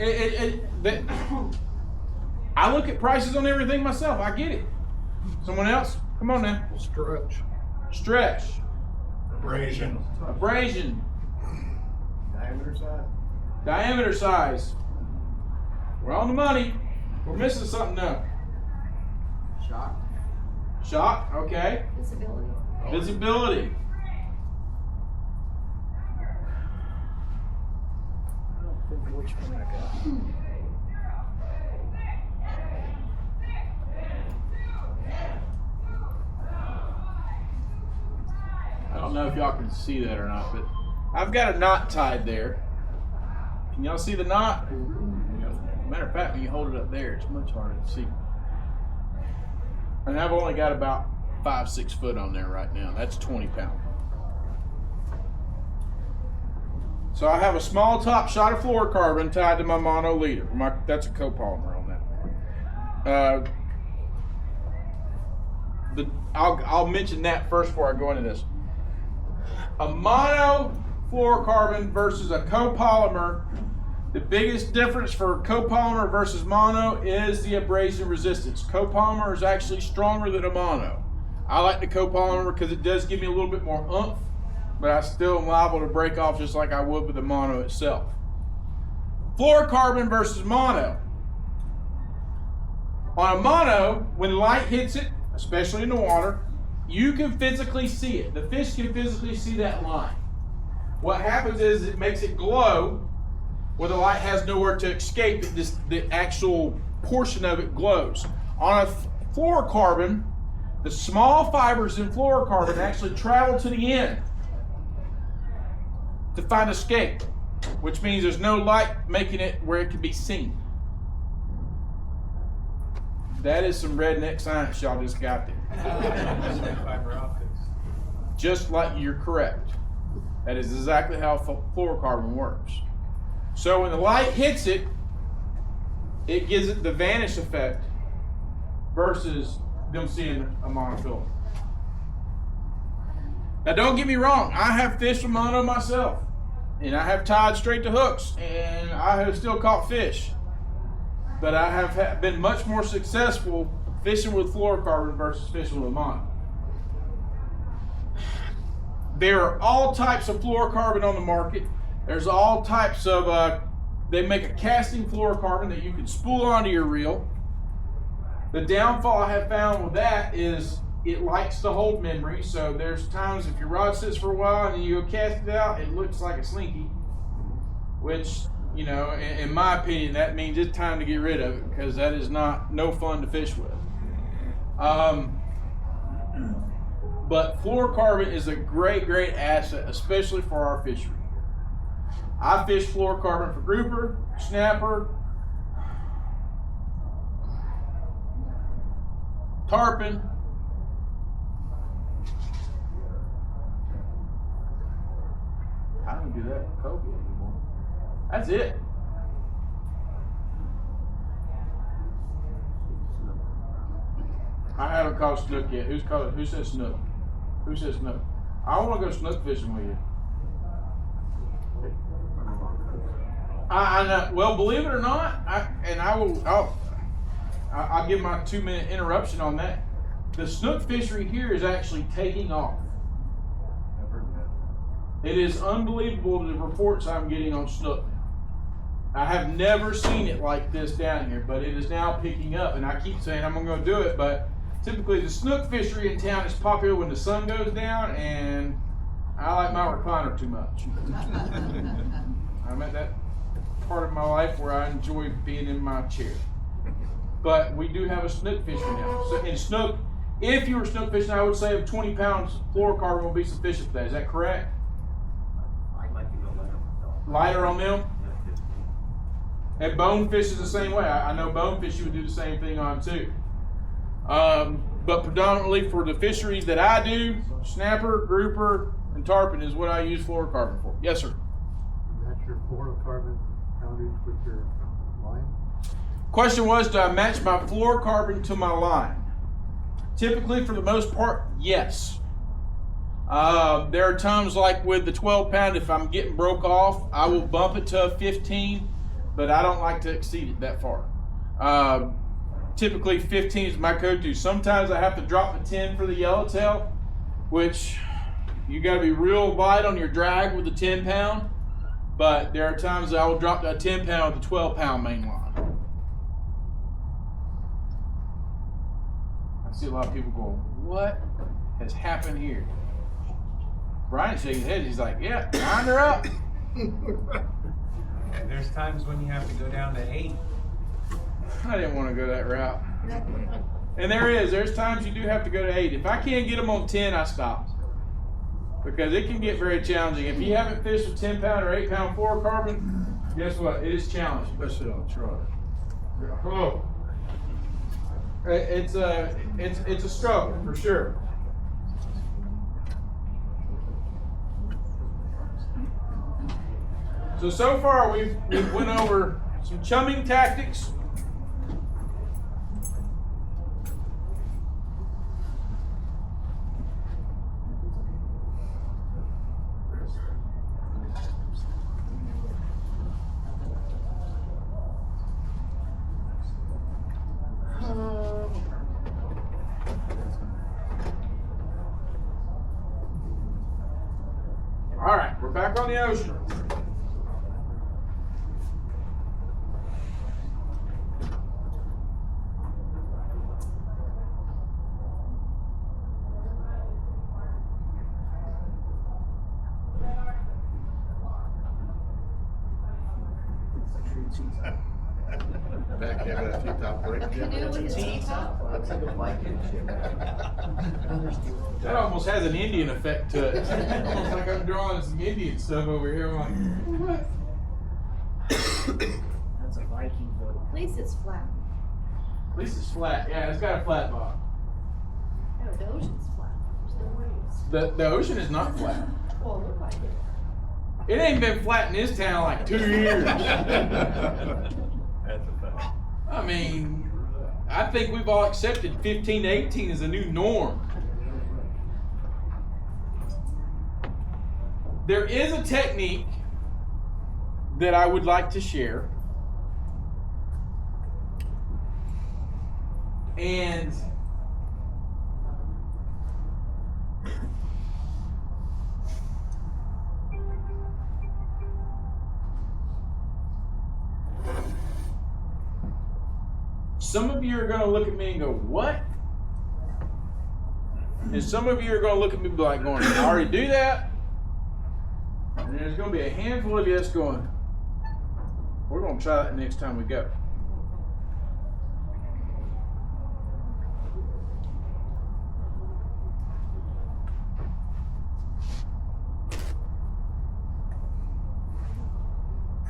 I look at prices on everything myself. I get it. Someone else? Come on now. Stretch. Stretch. Abrasion. Abrasion. Diameter size. Diameter size. We're on the money. We're missing something now. Shock. Shock. Okay. Visibility. Visibility. I don't think which one I got. I don't know if y'all can see that or not, but I've got a knot tied there. Can y'all see the knot? Matter of fact, when you hold it up there, it's much harder to see. And I've only got about 5-6 foot on there right now. That's 20 pounds. So I have a small top shot of fluorocarbon tied to my mono leader. That's a copolymer on that. I'll mention that first before I go into this. A mono fluorocarbon versus a copolymer The biggest difference for copolymer versus mono is the abrasion resistance. Copolymer is actually stronger than a mono. I like the copolymer because it does give me a little bit more oomph, but I still am liable to break off just like I would with the mono itself. Fluorocarbon versus mono. On a mono, when light hits it, especially in the water, you can physically see it. The fish can physically see that line. What happens is it makes it glow where the light has nowhere to escape. The actual portion of it glows. On a fluorocarbon, the small fibers in fluorocarbon actually travel to the end to find escape, which means there's no light making it where it can be seen. That is some redneck science y'all just got there. Fiber optics. Just like you're correct. That is exactly how fluorocarbon works. So when the light hits it, it gives it the vanish effect versus them seeing a monofilament. Now don't get me wrong, I have fished with mono myself. And I have tied straight to hooks, and I have still caught fish. But I have been much more successful fishing with fluorocarbon versus fishing with mono. There are all types of fluorocarbon on the market. There's all types of, they make a casting fluorocarbon that you can spool onto your reel. The downfall I have found with that is it likes to hold memory. So there's times if your rod sits for a while and you go cast it out, it looks like a slinky, which, you know, in my opinion, that means it's time to get rid of it because that is no fun to fish with. But fluorocarbon is a great asset, especially for our fishery. I fish fluorocarbon for grouper, snapper, tarpon. I don't do that with cobia anymore. That's it. I haven't caught snook yet. Who says snook? Who says snook? I want to go snook fishing with you. I know. Well, believe it or not, I'll give my 2-minute interruption on that. The snook fishery here is actually taking off. It is unbelievable the reports I'm getting on snook. I have never seen it like this down here, but it is now picking up. And I keep saying I'm going to do it, but typically the snook fishery in town is popular when the sun goes down, and I like my recliner too much. I'm at that part of my life where I enjoy being in my chair. But we do have a snook fishery now. So in snook, if you were snook fishing, I would say 20 pounds fluorocarbon will be sufficient for that. Is that correct? I'd like to go lighter. Lighter on them? And bonefish is the same way. I know bonefish you would do the same thing on too. But predominantly for the fisheries that I do, snapper, grouper, and tarpon is what I use fluorocarbon for. Yes, sir. Match your fluorocarbon poundage with your line? Question was, do I match my fluorocarbon to my line? Typically, for the most part, yes. There are times like with the 12 pound, if I'm getting broke off, I will bump it to a 15, but I don't like to exceed it that far. Typically 15 is my go-to. Sometimes I have to drop the 10 for the yellowtail, which you got to be real light on your drag with the 10 pound, but there are times that I will drop that 10 pound with the 12 pound main line. I see a lot of people going, what has happened here? Brian's shaking his head. He's like, yeah, line her up. There's times when you have to go down to 8. I didn't want to go that route. And there's times you do have to go to 8. If I can't get them on 10, I stop. Because it can get very challenging. If you haven't fished with 10 pound or 8 pound fluorocarbon, guess what? It is challenging. Especially on trout. Oh. It's a struggle for sure. So far we've went over some chumming tactics. back on the ocean. Back having a T-top break. Canoe with a T-top. Looks like a Viking ship. That almost has an Indian effect to it. It's like I'm drawing some Indian stuff over here. I'm like, what? That's a Viking boat. At least it's flat. At least it's flat. Yeah, it's got a flat bottom. No, the ocean's flat. There's no waves. The ocean is not flat. Well, it looked like it. It ain't been flat in this town like 2 years. That's a fact. I mean, I think we've all accepted 15 to 18 as a new norm. There is a technique that I would like to share. And some of you are going to look at me and go, what? And some of you are going to look at me like going, I already do that. And there's going to be a handful of you that's going, we're going to try that next time we go.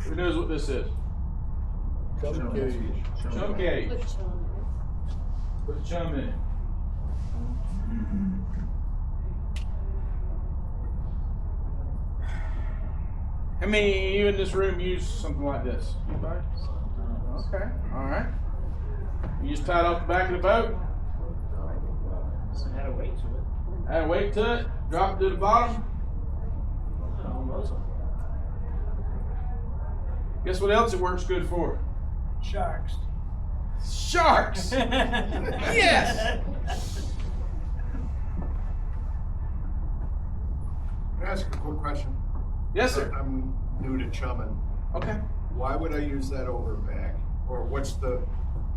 Who knows what this is? Chum cage. Chum cage. Put chum in it. Put chum in it. How many of you in this room use something like this? Anybody? Okay, alright. You just tie it off the back of the boat, So had a weight to it. add a weight to it, drop it to the bottom. Almost. Guess what else it works good for? Sharks. Sharks! Yes! Can I ask a quick question? Yes, sir. I'm new to chumming. Okay. Why would I use that over a bag? Or what's the,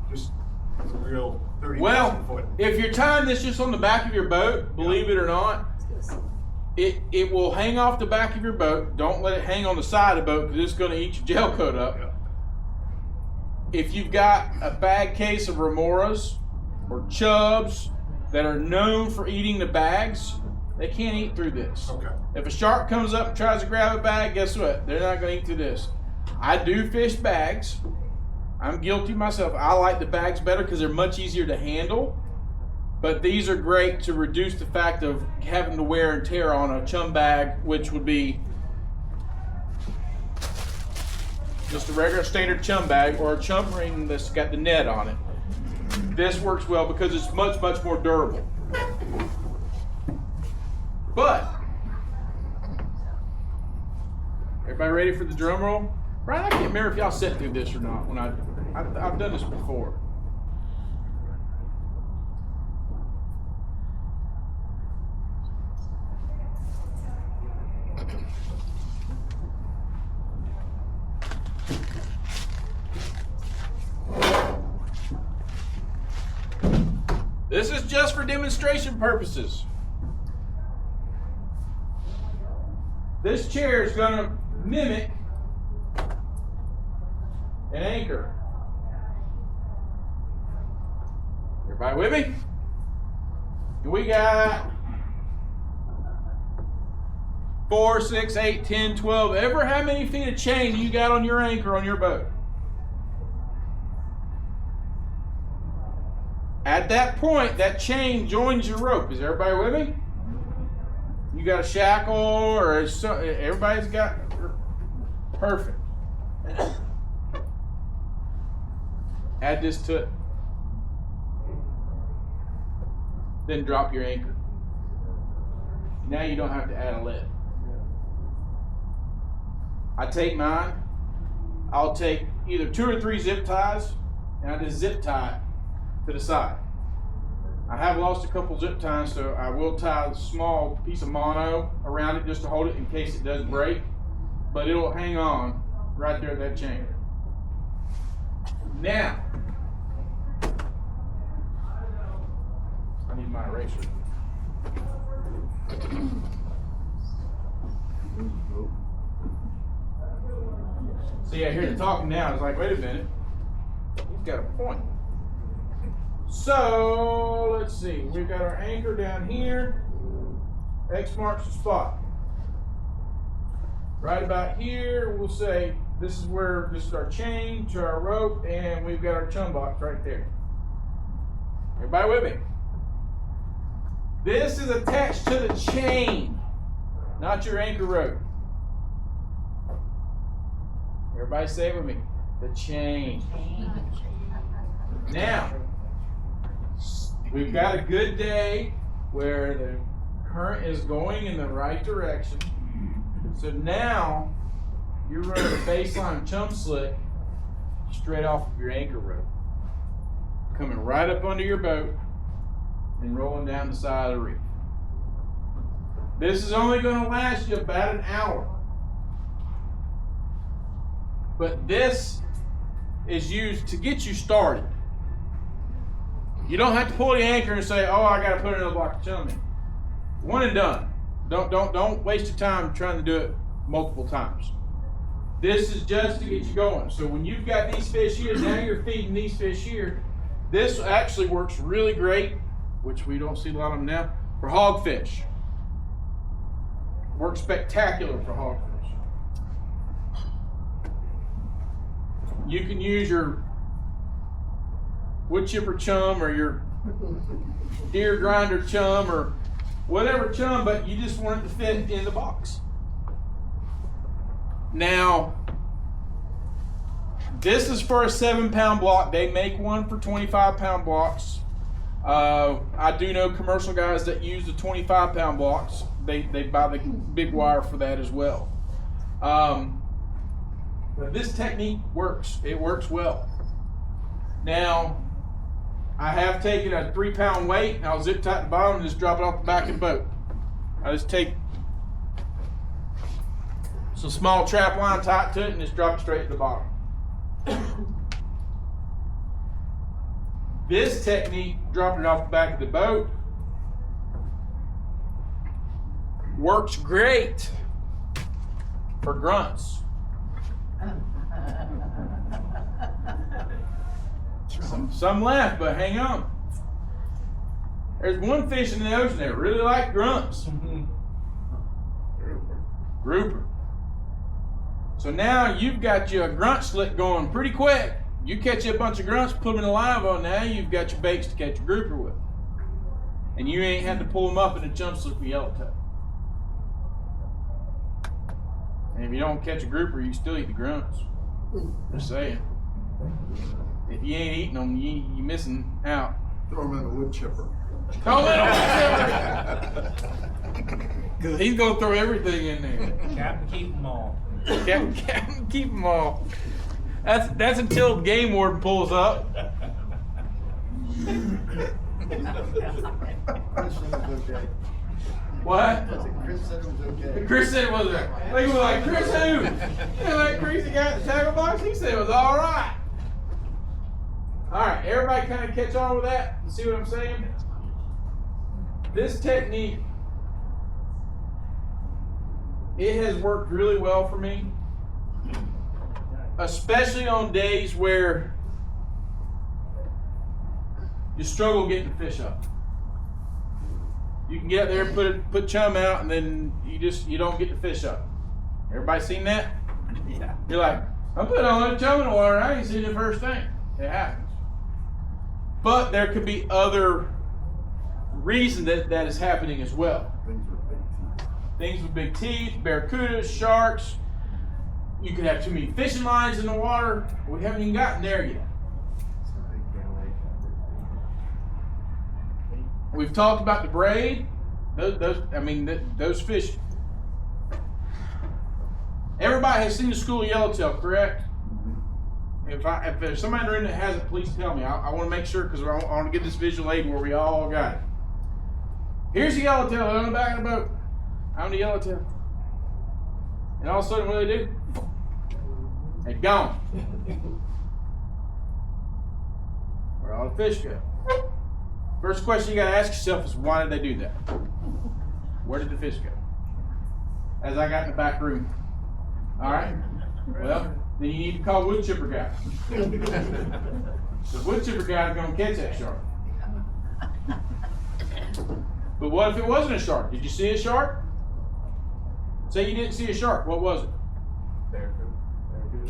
just the real 30,000 Well, foot? if you're tying this just on the back of your boat, believe it or not, it will hang off the back of your boat. Don't let it hang on the side of the boat because it's going to eat your gel coat up. Yeah. If you've got a bag case of remoras or chubs that are known for eating the bags, they can't eat through this. Okay. If a shark comes up and tries to grab a bag, guess what? They're not going to eat through this. I do fish bags. I'm guilty myself. I like the bags better because they're much easier to handle. But these are great to reduce the fact of having to wear and tear on a chum bag, which would be just a regular standard chum bag or a chum ring that's got the net on it. This works well because it's much, much more durable. But, everybody ready for the drum roll? Brian, I can't remember if y'all sat through this or not. When I've done this before. This is just for demonstration purposes. This chair is going to mimic an anchor. Everybody with me? And we got 4, 6, 8, 10, 12, ever how many feet of chain you got on your anchor on your boat. At that point, that chain joins your rope. Is everybody with me? You got a shackle or everybody's got, perfect. Add this to it. Then drop your anchor. Now you don't have to add a lead. I take mine. I'll take either 2 or 3 zip ties and I just zip tie it to the side. I have lost a couple zip ties, so I will tie a small piece of mono around it just to hold it in case it does break. but it'll hang on right there at that chain. Now, I need my eraser. See, I hear the talking now. It's like, wait a minute. He's got a point. So, let's see. We've got our anchor down here. X marks the spot. Right about here, we'll say this is our chain to our rope, and we've got our chum box right there. Everybody with me? This is attached to the chain, not your anchor rope. Everybody say it with me. The chain. Now, we've got a good day where the current is going in the right direction. So now, you're running a baseline chum slick straight off of your anchor rope. Coming right up under your boat and rolling down the side of the reef. This is only going to last you about an hour. But this is used to get you started. You don't have to pull the anchor and say, oh, I got to put another block of chum in. One and done. Don't waste your time trying to do it multiple times. This is just to get you going. So when you've got these fish here, now you're feeding these fish here. This actually works really great, which we don't see a lot of them now, for hogfish. Works spectacular for hogfish. You can use your wood chipper chum or your deer grinder chum or whatever chum, but you just want it to fit in the box. Now, this is for a 7-pound block. They make one for 25-pound blocks. I do know commercial guys that use the 25-pound blocks. They buy the big wire for that as well. But this technique works. It works well. Now, I have taken a 3-pound weight and I'll zip tie the bottom and just drop it off the back of the boat. I just take some small trap line, tie it to it, and just drop it straight to the bottom. This technique, dropping it off the back of the boat, works great for grunts. Some laugh, but hang on. There's one fish in the ocean that really like grunts. Grouper. So now you've got your grunt slick going pretty quick. You catch a bunch of grunts, put them in a live on, now you've got your baits to catch a grouper with. And you ain't had to pull them up in a chum slick with yellowtail. And if you don't catch a grouper, you still eat the grunts. Just saying. If you ain't eating them, you're missing out. Throw them in the wood chipper. Throw them in the wood chipper! Because he's going to throw everything in there. Captain, keep them all. Captain, keep them all. That's until the game warden pulls up. What? Chris said it was okay. Chris said it was okay. They were like, Chris who? You know that crazy guy at the tackle box? He said it was all right. All right, everybody kind of catch on with that? You see what I'm saying? This technique, it has worked really well for me, especially on days where you struggle getting the fish up. You can get out there and put chum out, and then you don't get the fish up. Everybody seen that? Yeah. You're like, I'm putting all that chum in the water, I ain't seen the first thing. It happens. But there could be other reasons that is happening as well. Things with big teeth, barracudas, sharks. You could have too many fishing lines in the water. We haven't even gotten there yet. We've talked about the braid. Those fish. Everybody has seen the school of yellowtail, correct? If there's somebody in the room that hasn't, please tell me. I want to make sure, because I want to get this visual aid where we all got it. Here's the yellowtail on the back of the boat. I'm the yellowtail. And all of a sudden, what do? They're gone. Where all the fish go? First question you got to ask yourself is, why did they do that? Where did the fish go? As I got in the back room. All right. Well, then you need to call wood chipper guy. The wood chipper guy is going to catch that shark. But what if it wasn't a shark? Did you see a shark? Say you didn't see a shark. What was it?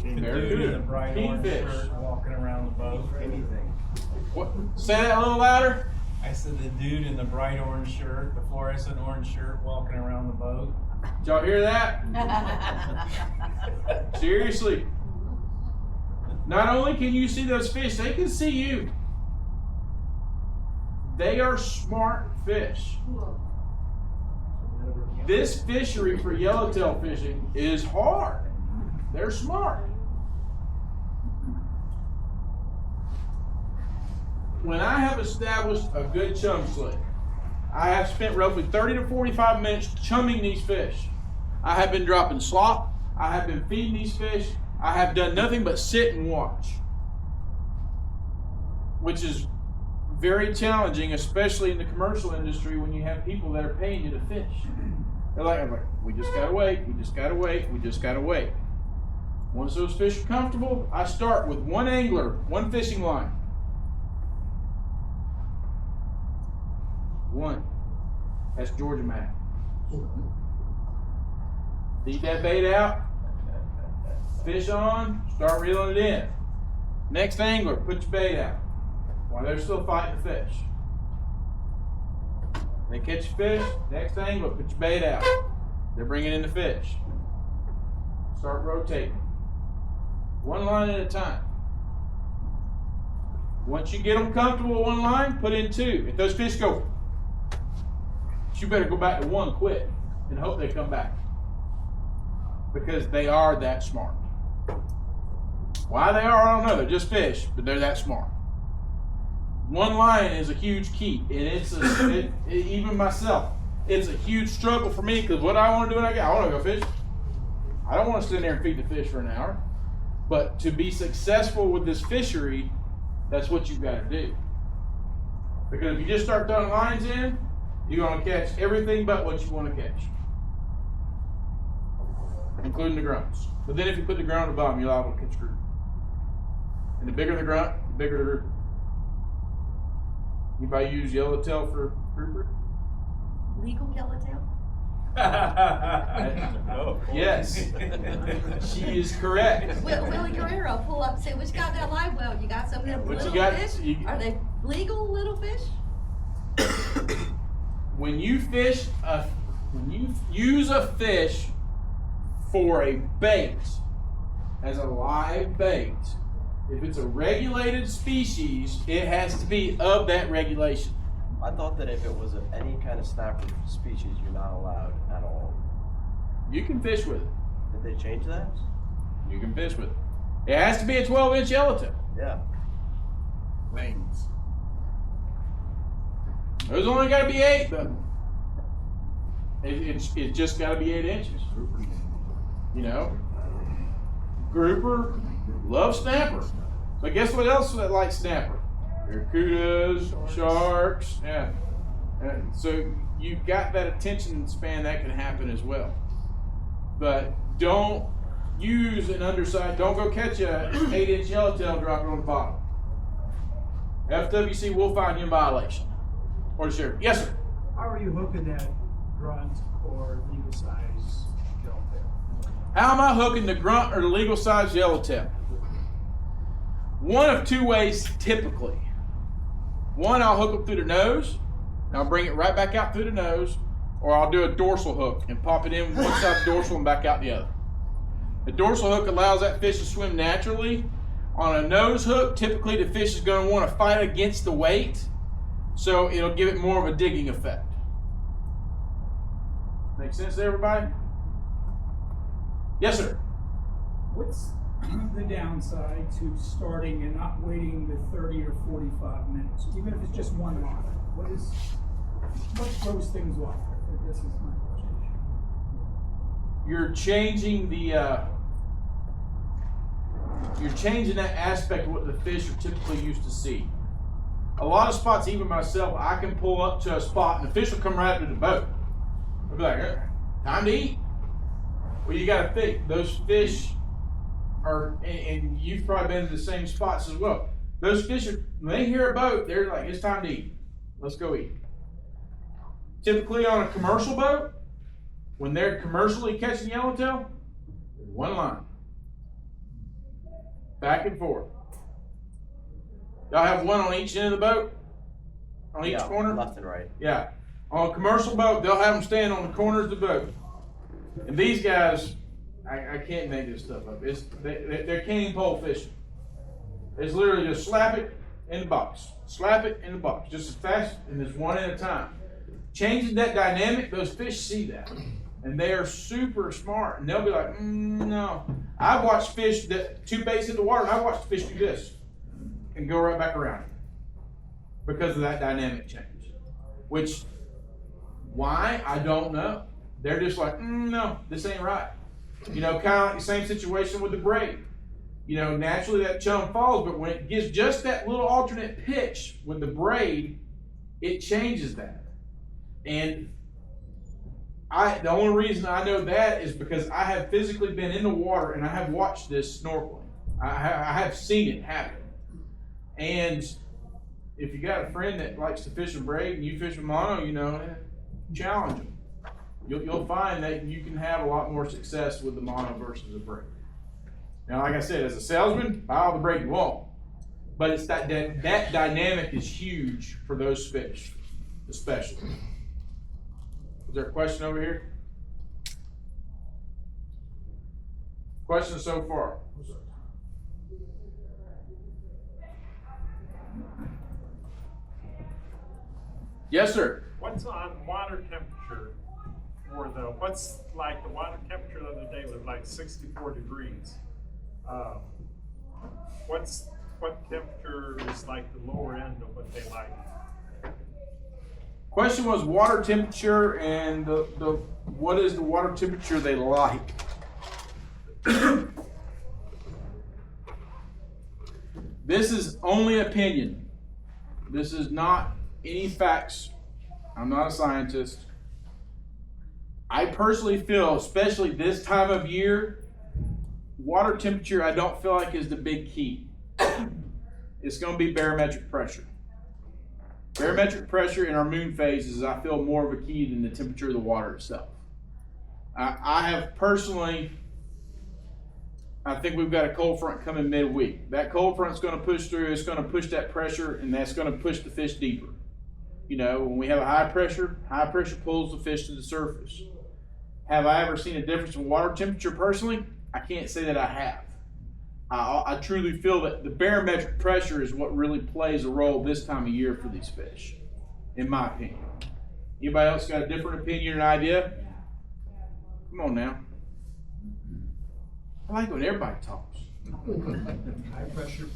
The dude in the bright orange shirt walking around the boat. Anything. What? Say that a little louder. I said the dude in the bright orange shirt, the fluorescent orange shirt, walking around the boat. Did y'all hear that? Seriously. Not only can you see those fish, they can see you. They are smart fish. This fishery for yellowtail fishing is hard. They're smart. When I have established a good chum slick, I have spent roughly 30 to 45 minutes chumming these fish. I have been dropping slop. I have been feeding these fish. I have done nothing but sit and watch, which is very challenging, especially in the commercial industry when you have people that are paying you to fish. They're like, we just gotta wait, we just gotta wait, we just gotta wait. Once those fish are comfortable, I start with one angler, one fishing line. One. That's Georgia Mac. Feed that bait out, fish on, start reeling it in. Next angler, put your bait out while they're still fighting the fish. They catch a fish, next angler, put your bait out. They're bringing in the fish. Start rotating. One line at a time. Once you get them comfortable with one line, put in two. If those fish go, you better go back to one quick and hope they come back. Because they are that smart. Why they are, I don't know. They're just fish, but they're that smart. One line is a huge key, and it's even myself, it's a huge struggle for me because what I want to do when I want to go fish. I don't want to sit there and feed the fish for an hour, but to be successful with this fishery, that's what you've got to do. Because if you just start throwing lines in, you're going to catch everything but what you want to catch, including the grunts. But then if you put the grunt on the bottom, you're liable to catch group. And the bigger the grunt, the bigger the group. Anybody use yellowtail for grouper? Legal yellowtail? Yes. She is correct. Willie Guerrero, pull up and say, what you got in that live well? You got some of them What little you got? fish? Are they legal little fish? When you fish, when you use a fish for a bait, as a live bait, if it's a regulated species, it has to be of that regulation. I thought that if it was of any kind of snapper species, you're not allowed at all. You can fish with it. Did they change that? You can fish with it. It has to be a 12-inch yellowtail. Yeah. Lanes. There's only got to be 8, though. It's just got to be 8 inches. You know? Grouper, love snapper. But guess what else that likes snapper? Barracudas, sharks, yeah. So you've got that attention span that can happen as well. But don't use an undersized, don't go catch a 8-inch yellowtail, drop it on the bottom. FWC will find you in violation. Or the sheriff. Yes, sir. How are you hooking that grunt or legal size yellowtail? How am I hooking the grunt or the legal size yellowtail? One of two ways typically. One, I'll hook them through the nose, and I'll bring it right back out through the nose, or I'll do a dorsal hook and pop it in one side of the dorsal and back out the other. The dorsal hook allows that fish to swim naturally. On a nose hook, typically the fish is going to want to fight against the weight, so it'll give it more of a digging effect. Make sense to everybody? Yes, sir. What's the downside to starting and not waiting the 30 or 45 minutes, even if it's just one line? What throws things off? This is my question. you're changing the you're changing that aspect of what the fish are typically used to see. A lot of spots, even myself, I can pull up to a spot and the fish will come right up to the boat. I'll be like, time to eat. Well, you got to think, those fish are, and you've probably been to the same spots as well. Those fish are, when they hear a boat, they're like, it's time to eat. Let's go eat. Typically on a commercial boat, when they're commercially catching yellowtail, there's one line. Back and forth. Y'all have one on each end of the boat? On each corner? Left and right. Yeah. On a commercial boat, they'll have them stand on the corners of the boat. And these guys, I can't make this stuff up. They're cane pole fishing. It's literally just slap it in the box. Slap it in the box. Just as fast and just one at a time. Changing that dynamic, those fish see that. And they are super smart. And they'll be like, no. I've watched fish that 2 baits in the water, and I've watched fish do this and go right back around it because of that dynamic change. Which, why? I don't know. They're just like, no, this ain't right. You know, kind of like the same situation with the braid. You know, naturally that chum falls, but when it gives just that little alternate pitch with the braid, it changes that. And the only reason I know that is because I have physically been in the water and I have watched this snorkeling. I have seen it happen. And if you got a friend that likes to fish a braid and you fish a mono, you know, challenge them. You'll find that you can have a lot more success with the mono versus a braid. Now, like I said, as a salesman, buy all the braid you want. But it's that dynamic is huge for those fish, especially. Is there a question over here? Questions so far? Yes, sir. What's on water temperature for what's like the water temperature the other day was like 64 degrees. What temperature is like the lower end of what they like? Question was water temperature and what is the water temperature they like. This is only opinion. This is not any facts. I'm not a scientist. I personally feel, especially this time of year, water temperature I don't feel like is the big key. It's going to be barometric pressure. Barometric pressure in our moon phases is, I feel, more of a key than the temperature of the water itself. I have personally, I think we've got a cold front coming midweek. That cold front's going to push through, it's going to push that pressure, and that's going to push the fish deeper. You know, when we have a high pressure pulls the fish to the surface. Have I ever seen a difference in water temperature personally? I can't say that I have. I truly feel that the barometric pressure is what really plays a role this time of year for these fish, in my opinion. Anybody else got a different opinion or idea? Come on now. I like when everybody talks. High pressure.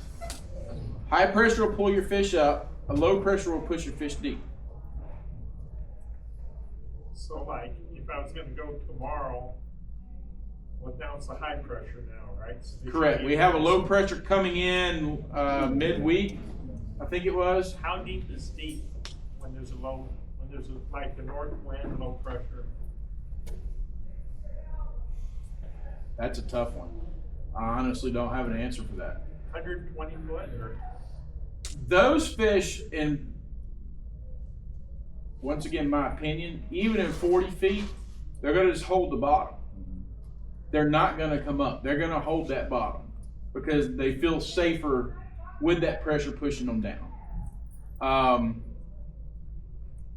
High pressure will pull your fish up. A low pressure will push your fish deep. So like, if I was going to go tomorrow, well, now it's the high pressure now, right? So Correct. We have a low pressure coming in midweek, I think it was. How deep is deep when there's like the north wind, low pressure? That's a tough one. I honestly don't have an answer for that. 120 foot or? Those fish, in, once again, my opinion, even in 40 feet, they're going to just hold the bottom. They're not going to come up. They're going to hold that bottom because they feel safer with that pressure pushing them down.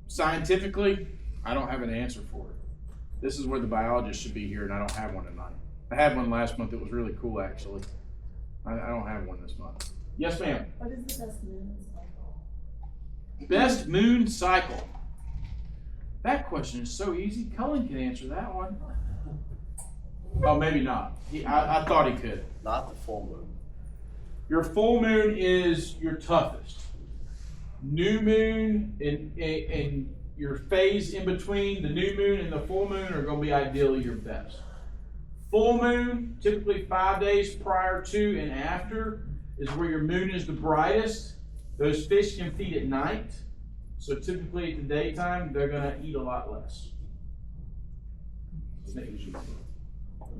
Scientifically, I don't have an answer for it. This is where the biologist should be here, and I don't have one tonight. I had one last month. It was really cool, actually. I don't have one this month. Yes, ma'am. What is the best moon cycle? Best moon cycle. That question is so easy. Cullen can answer that one. Oh, maybe not. I thought he could. Not the full moon. Your full moon is your toughest. New moon and your phase in between the new moon and the full moon are going to be ideally your best. Full moon, typically 5 days prior to and after, is where your moon is the brightest. Those fish can feed at night. So typically at the daytime, they're going to eat a lot less.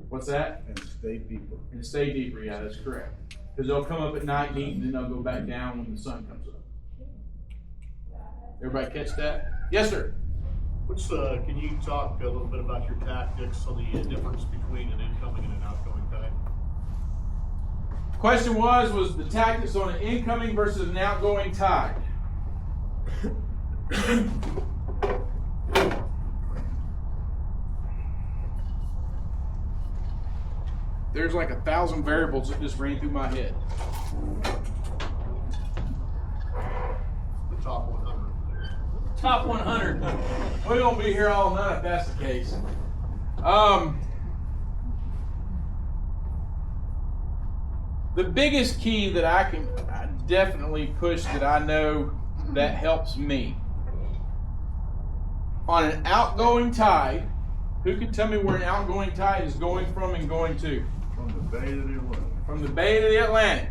What's that? And stay deeper. And stay deeper, yeah, that's correct. Because they'll come up at night and eat, and then they'll go back down when the sun comes up. Everybody catch that? Yes, sir. Can you talk a little bit about your tactics on the difference between an incoming and an outgoing tide? The question was the tactics on an incoming versus an outgoing tide. There's like 1,000 variables that just ran through my head. The top 100. Top 100. We won't be here all night if that's the case. The biggest key that I definitely push that I know that helps me on an outgoing tide. Who can tell me where an outgoing tide is going from and going to? From the Bay to the Atlantic. From the Bay to the Atlantic.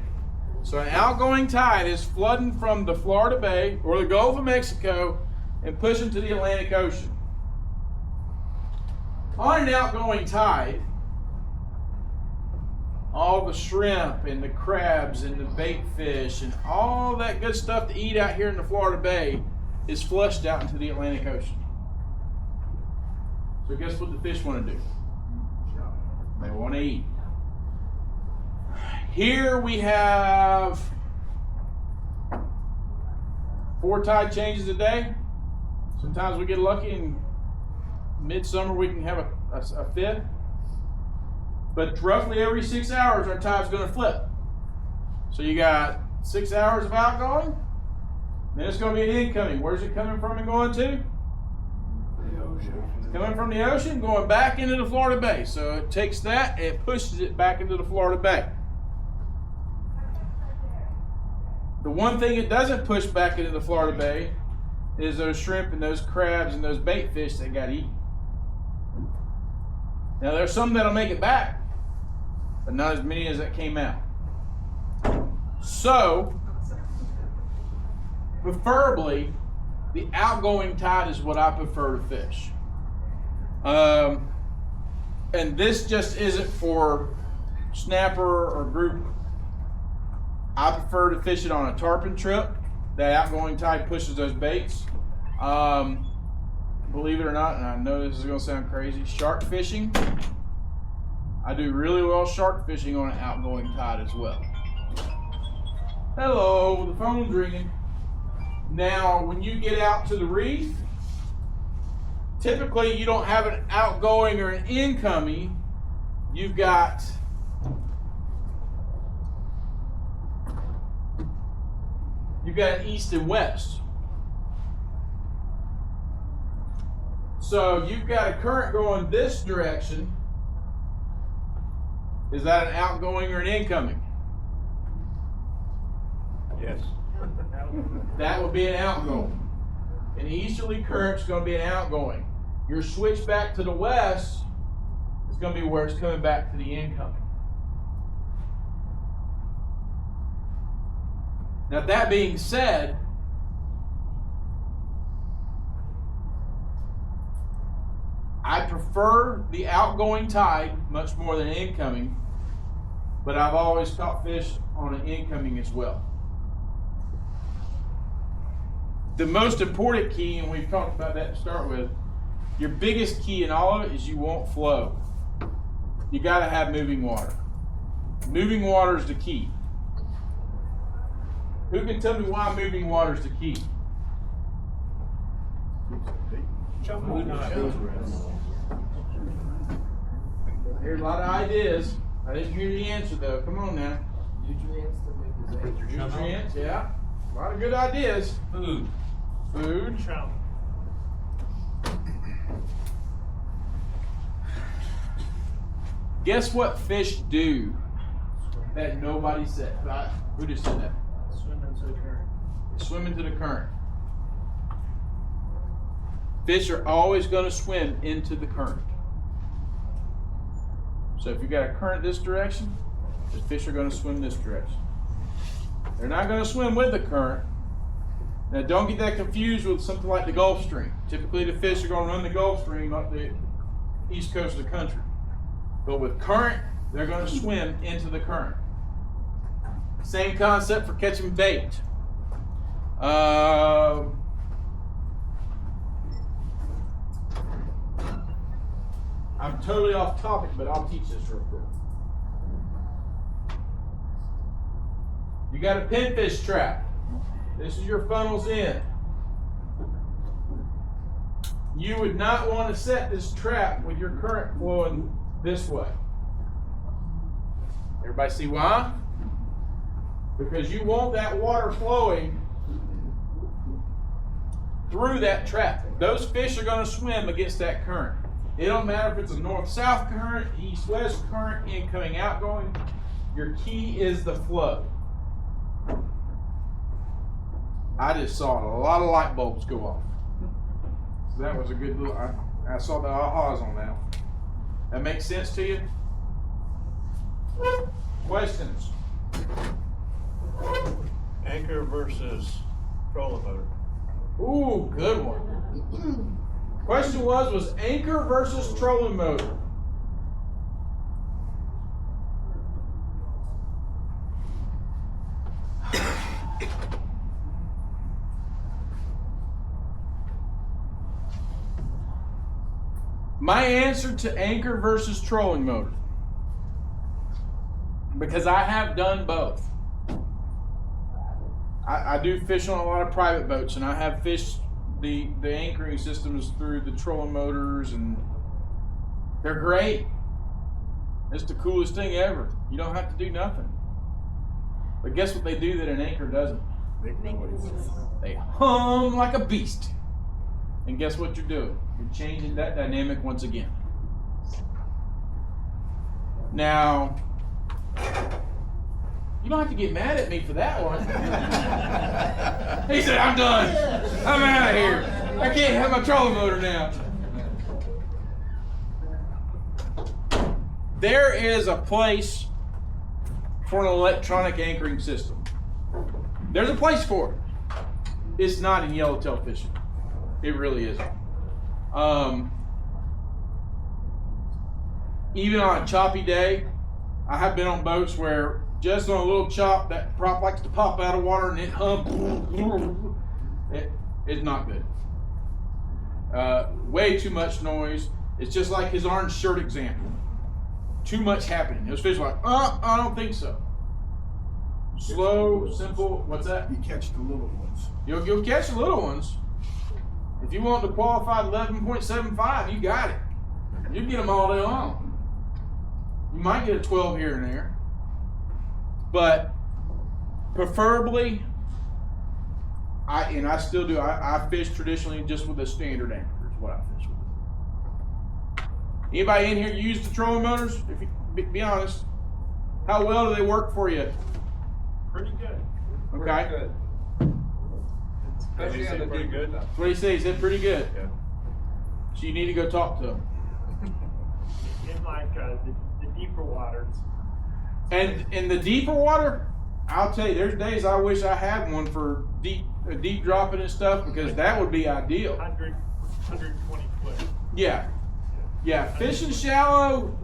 So an outgoing tide is flooding from the Florida Bay or the Gulf of Mexico and pushing to the Atlantic Ocean. On an outgoing tide, all the shrimp and the crabs and the bait fish and all that good stuff to eat out here in the Florida Bay is flushed out into the Atlantic Ocean. So guess what the fish want to do? They want to eat. Here we have 4 tide changes a day. Sometimes we get lucky and midsummer we can have a 5th. But roughly every 6 hours our tide's going to flip. So you got 6 hours of outgoing, then it's going to be an incoming. Where's it coming from and going to? The ocean. It's coming from the ocean, going back into the Florida Bay. So it takes that and it pushes it back into the Florida Bay. The one thing it doesn't push back into the Florida Bay is those shrimp and those crabs and those bait fish that got eaten. Now there's some that'll make it back, but not as many as that came out. So, preferably, the outgoing tide is what I prefer to fish. And this just isn't for snapper or group. I prefer to fish it on a tarpon trip. That outgoing tide pushes those baits. Believe it or not, and I know this is going to sound crazy, shark fishing. I do really well shark fishing on an outgoing tide as well. Hello, the phone's ringing. Now, when you get out to the reef, typically you don't have an outgoing or an incoming. You've got an east and west. So you've got a current going this direction. Is that an outgoing or an incoming? Yes. That would be an outgoing. An easterly current is going to be an outgoing. Your switch back to the west is going to be where it's coming back to the incoming. Now that being said, I prefer the outgoing tide much more than incoming, but I've always caught fish on an incoming as well. The most important key, and we've talked about that to start with, your biggest key in all of it is you want flow. You got to have moving water. Moving water is the key. Who can tell me why moving water is the key? Here's a lot of ideas. I didn't hear the answer though. Come on now. Nutrients to make the Nutrients, yeah. A lot of good ideas. Food. Food. Trout. Guess what fish do that nobody said? Who just said that? swim into the current. They swim into the current. Fish are always going to swim into the current. So if you got a current this direction, the fish are going to swim this direction. They're not going to swim with the current. Now don't get that confused with something like the Gulf Stream. Typically the fish are going to run the Gulf Stream up the east coast of the country. But with current, they're going to swim into the current. Same concept for catching bait. I'm totally off topic, but I'll teach this real quick. You got a pinfish trap. This is your funnel's end. You would not want to set this trap with your current flowing this way. Everybody see why? Because you want that water flowing through that trap. Those fish are going to swim against that current. It don't matter if it's a north-south current, east-west current, incoming, outgoing. Your key is the flow. I just saw a lot of light bulbs go off. So that was a good little, I saw the ahas on that. That makes sense to you? Questions? Anchor versus trolling motor. Ooh, good one. Question was anchor versus trolling motor. My answer to anchor versus trolling motor, because I have done both. I do fish on a lot of private boats, and I have fished the anchoring systems through the trolling motors, and they're great. It's the coolest thing ever. You don't have to do nothing. But guess what they do that an anchor doesn't? They hum like a beast. And guess what you're doing? You're changing that dynamic once again. Now, you don't have to get mad at me for that one. He said, I'm done. I'm out of here. I can't have my trolling motor now. There is a place for an electronic anchoring system. There's a place for it. It's not in yellowtail fishing. It really isn't. Even on a choppy day, I have been on boats where just on a little chop, that prop likes to pop out of water and it hums. It's not good. Way too much noise. It's just like his orange shirt example. Too much happening. Those fish are like, I don't think so. Slow, simple. What's that? You catch the little ones. You'll catch the little ones. If you want the qualified 11.75, you got it. You get them all day long. You might get a 12 here and there. But preferably, I still do, I fish traditionally just with a standard anchor is what I fish with. Anybody in here use the trolling motors? If you be honest, how well do they work for you? Pretty good. Okay. Good. Especially on the pretty good. That's what he said. He said pretty good. Yeah. So you need to go talk to him. In like the deeper waters. And in the deeper water, I'll tell you, there's days I wish I had one for deep dropping and stuff, because that would be ideal. 120 foot. Yeah. Yeah, fishing shallow,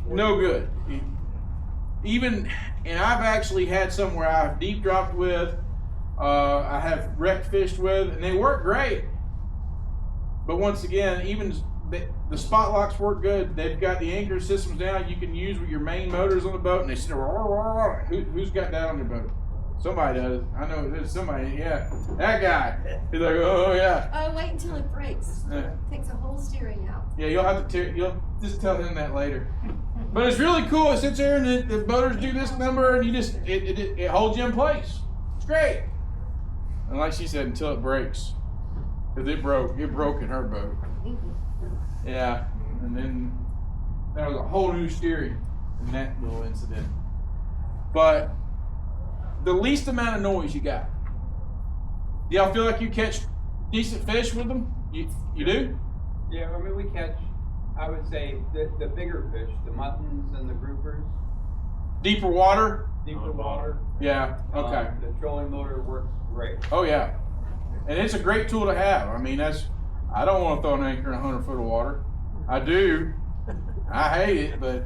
no good. Even, and I've actually had some where I've deep dropped with, I have wreck fished with, and they work great. But once again, even the spot locks work good. They've got the anchor systems down you can use with your main motors on the boat, and they sit there, who's got that on their boat? Somebody does. I know there's somebody, yeah. That guy. He's like, oh yeah. Oh, wait until it breaks. Takes a whole steering out. Yeah, you'll just tell him that later. But it's really cool. It sits there and the motors do this number, and you just, it holds you in place. It's great. And like she said, until it breaks. Because it broke in her boat. Yeah, and then there was a whole new steering in that little incident. But the least amount of noise you got. Do y'all feel like you catch decent fish with them? You do? Yeah, I mean, we catch, I would say the bigger fish, the muttons and the groupers, Deeper water? deeper water. Yeah, okay. The trolling motor works great. Oh yeah, and it's a great tool to have. I mean, I don't want to throw an anchor in 100 foot of water. I do. I hate it, but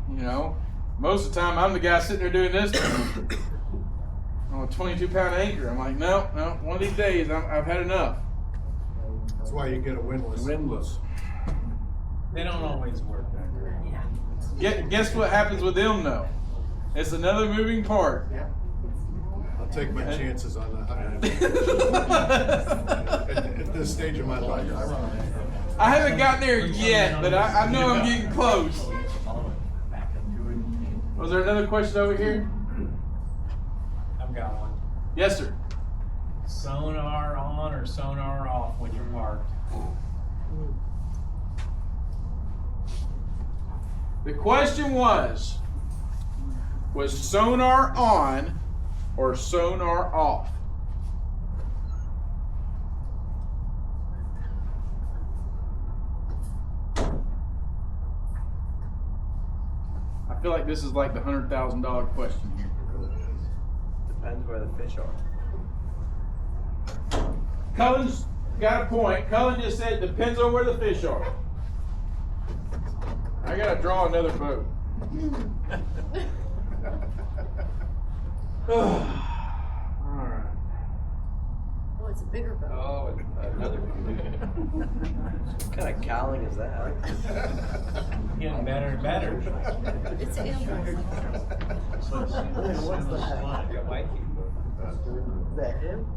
you know, most of the time I'm the guy sitting there doing this on a 22-pound anchor. I'm like, no, one of these days I've had enough. That's why you get a windlass. Windlass. They don't always work that great. Guess what happens with them though? It's another moving part. I'll take my chances on that. At this stage of my life. I haven't gotten there yet, but I know I'm getting close. Was there another question over here? I've got one. Yes, sir. Sonar on or sonar off when you're parked? The question was sonar on or sonar off? I feel like this is like the $100,000 question here. Depends where the fish are. Cullen's got a point. Cullen just said depends on where the fish are. I gotta draw another boat. Alright. Oh, it's a bigger boat. Oh, another What kind of cowling is that? Getting better and better. It's animals. What's the Is that him?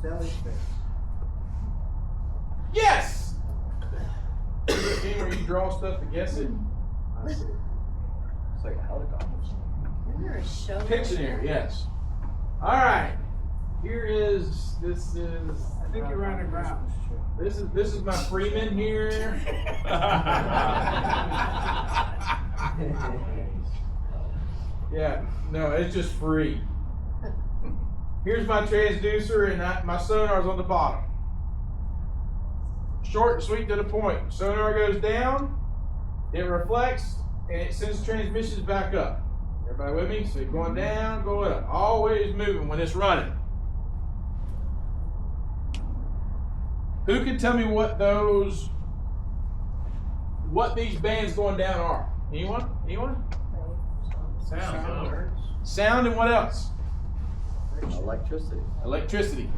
Jellyfish. Yes! Where you draw stuff to guess it. It's like a helicopter. Isn't there a show? Pictionary, yes. Alright. This is I think you're running around. this is my Freeman here. Yeah, no, it's just free. Here's my transducer, and my sonar's on the bottom. Short and sweet to the point. Sonar goes down, it reflects, and it sends transmissions back up. Everybody with me? So you're going down, going up. Always moving when it's running. Who can tell me what these bands going down are? Anyone? Sound and what else? Electricity. Electricity.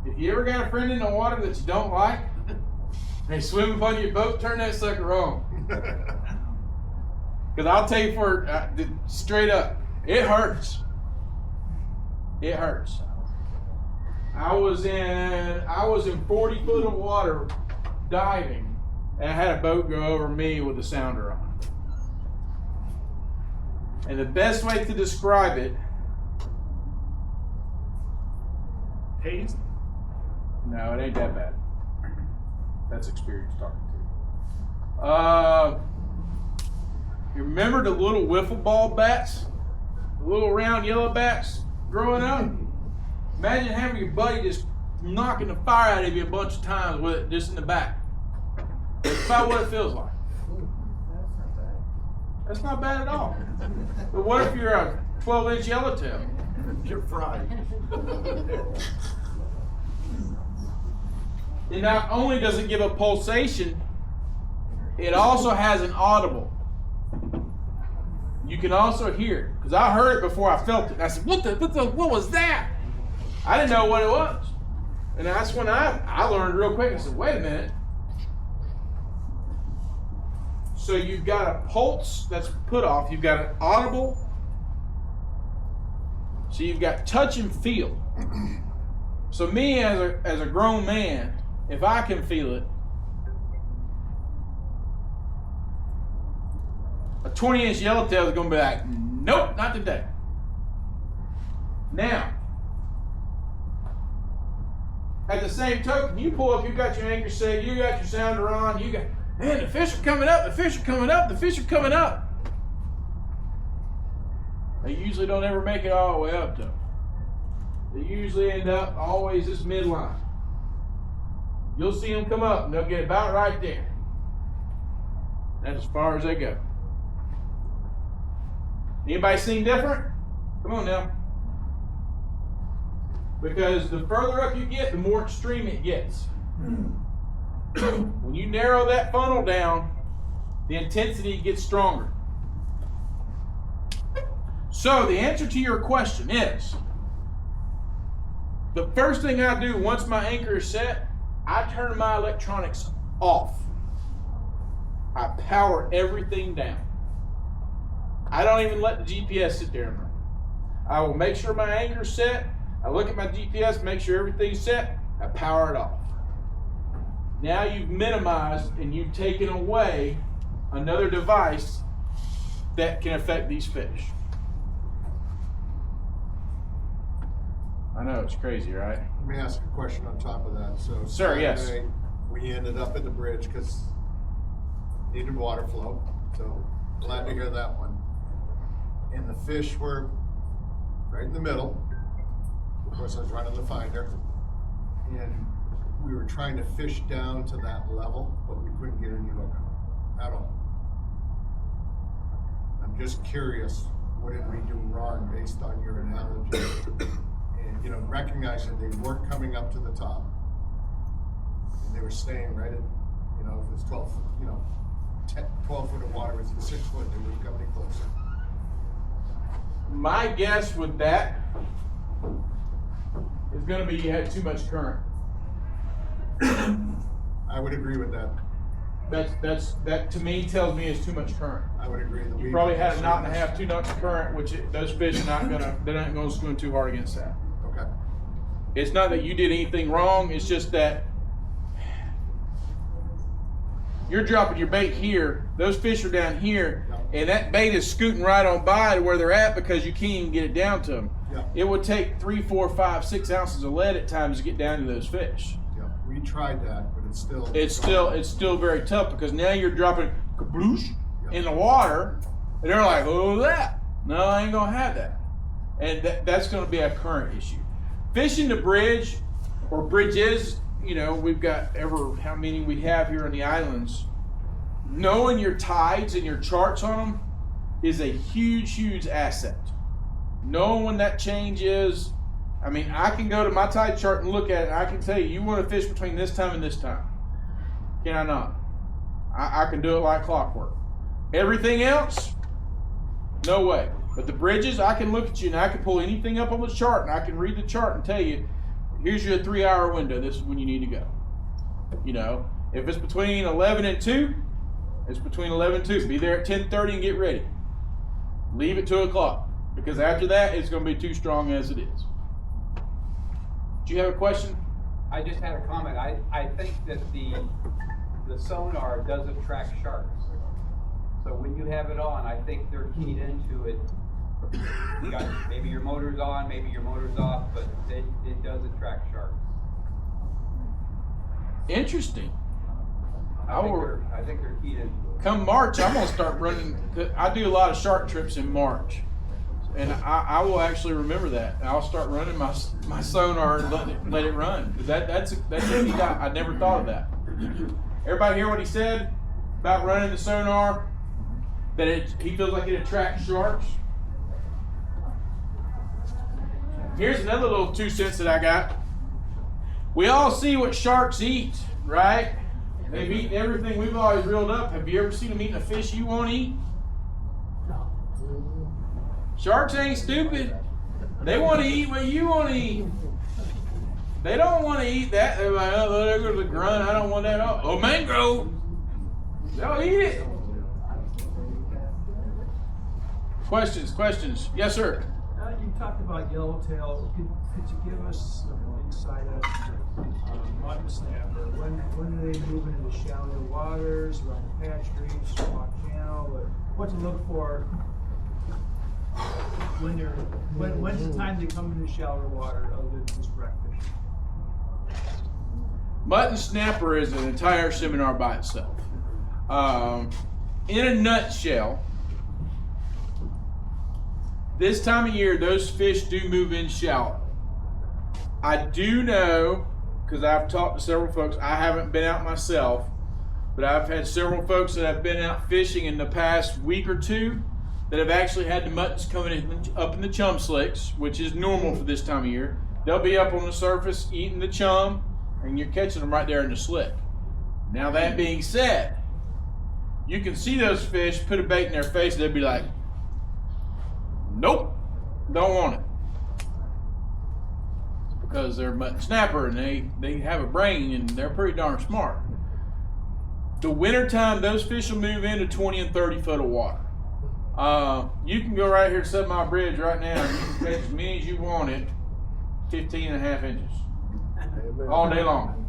If you ever got a friend in the water that you don't like, they swim upon your boat, turn that sucker on. Because I'll tell you straight up, it hurts. It hurts. I was in 40 foot of water diving, and I had a boat go over me with a sounder on. And the best way to describe it, Hazed? no, it ain't that bad. That's experience talking to. You remember the little wiffle ball bats? The little round yellow bats growing up? Imagine having your buddy just knocking the fire out of you a bunch of times with it just in the back. That's about what it feels like. That's not bad at all. But what if you're a 12-inch yellowtail? You're fried. And not only does it give a pulsation, it also has an audible. You can also hear it. Because I heard it before I felt it. And I said, what was that? I didn't know what it was. And that's when I learned real quick. I said, wait a minute. So you've got a pulse that's put off. You've got an audible. So you've got touch and feel. So me as a grown man, if I can feel it, a 20-inch yellowtail is going to be like, nope, not today. Now, at the same token, you pull up, you got your anchor set, you got your sounder on, you got, man, the fish are coming up, the fish are coming up, the fish are coming up. They usually don't ever make it all the way up though. They usually end up always this midline. You'll see them come up and they'll get about right there. That's as far as they go. Anybody seen different? Come on now. Because the further up you get, the more extreme it gets. When you narrow that funnel down, the intensity gets stronger. So the answer to your question is, the first thing I do once my anchor is set, I turn my electronics off. I power everything down. I don't even let the GPS sit there and run. I will make sure my anchor's set. I look at my GPS, make sure everything's set. I power it off. Now you've minimized and you've taken away another device that can affect these fish. I know, it's crazy, right? Let me ask a question on top of that. So, Sir, yes. Saturday, we ended up at the bridge because needed water flow. So glad to hear that one. And the fish were right in the middle. Of course, I was running the finder, and we were trying to fish down to that level, but we couldn't get any hook at all. I'm just curious, what did we do wrong based on your analogy? And, you know, recognizing they weren't coming up to the top, and they were staying right at, you know, if it's 12, you know, 12 foot of water, it's 6 foot, they wouldn't come any closer. My guess with that is going to be you had too much current. I would agree with that. That to me tells me it's too much current. I would agree that you probably had a knot and a half, 2 knots of current, which those fish are not gonna, they're not going to swim too hard against that. Okay. It's not that you did anything wrong. It's just that you're dropping your bait here. Those fish are down here, and that bait is scooting right on by to where they're at because you can't even get it down to them. Yeah. It would take 3, 4, 5, 6 ounces of lead at times to get down to those fish. Yeah, we tried that, but it's still very tough because now you're dropping kabloosh in the water, and they're like, oh, that. No, I ain't gonna have that. And that's gonna be a current issue. Fishing the bridge or bridges, you know, we've got how many we have here on the islands. Knowing your tides and your charts on them is a huge, huge asset. Knowing when that change is, I mean, I can go to my tide chart and look at it, and I can tell you want to fish between this time and this time. Can I not? I can do it like clockwork. Everything else, no way. But the bridges, I can look at you and I can pull anything up on the chart and I can read the chart and tell you, here's your 3-hour window. This is when you need to go. You know, if it's between 11 and 2, it's between 11 and 2. Be there at 10:30 and get ready. Leave at 2 o'clock because after that, it's going to be too strong as it is. Do you have a question? I just had a comment. I think that the sonar does attract sharks. So when you have it on, I think they're keyed into it. You got maybe your motor's on, maybe your motor's off, but it does attract sharks. Interesting. I think they're keyed into it. Come March, I'm gonna start running. I do a lot of shark trips in March, and I will actually remember that. I'll start running my sonar and let it run. That's a neat. I never thought of that. Everybody hear what he said about running the sonar? That he feels like it attracts sharks. Here's another little 2 cents that I got. We all see what sharks eat, right? They've eaten everything we've always reeled up. Have you ever seen them eating a fish you won't eat? Sharks ain't stupid. They want to eat what you want to eat. They don't want to eat that. They're like, oh, there goes the grunt. I don't want that. Oh, mangrove. They'll eat it. Questions? Yes, sir. You talked about yellowtail. Could you give us some insight on mutton snapper? When do they move into the shallow waters, around the patch reefs, Rock Channel? Or what to look for when's the time to come into shallower water other than just wreck fishing? Mutton snapper is an entire seminar by itself. In a nutshell, this time of year, those fish do move in shallow. I do know because I've talked to several folks. I haven't been out myself, but I've had several folks that have been out fishing in the past week or two that have actually had the muttons coming up in the chum slicks, which is normal for this time of year. They'll be up on the surface eating the chum, and you're catching them right there in the slick. Now that being said, you can see those fish put a bait in their face, and they'll be like, nope, don't want it. It's because they're mutton snapper and they have a brain and they're pretty darn smart. The wintertime, those fish will move into 20 and 30 foot of water. You can go right here to 7 Mile Bridge right now and you can catch as many as you want it, 15.5 inches. All day long.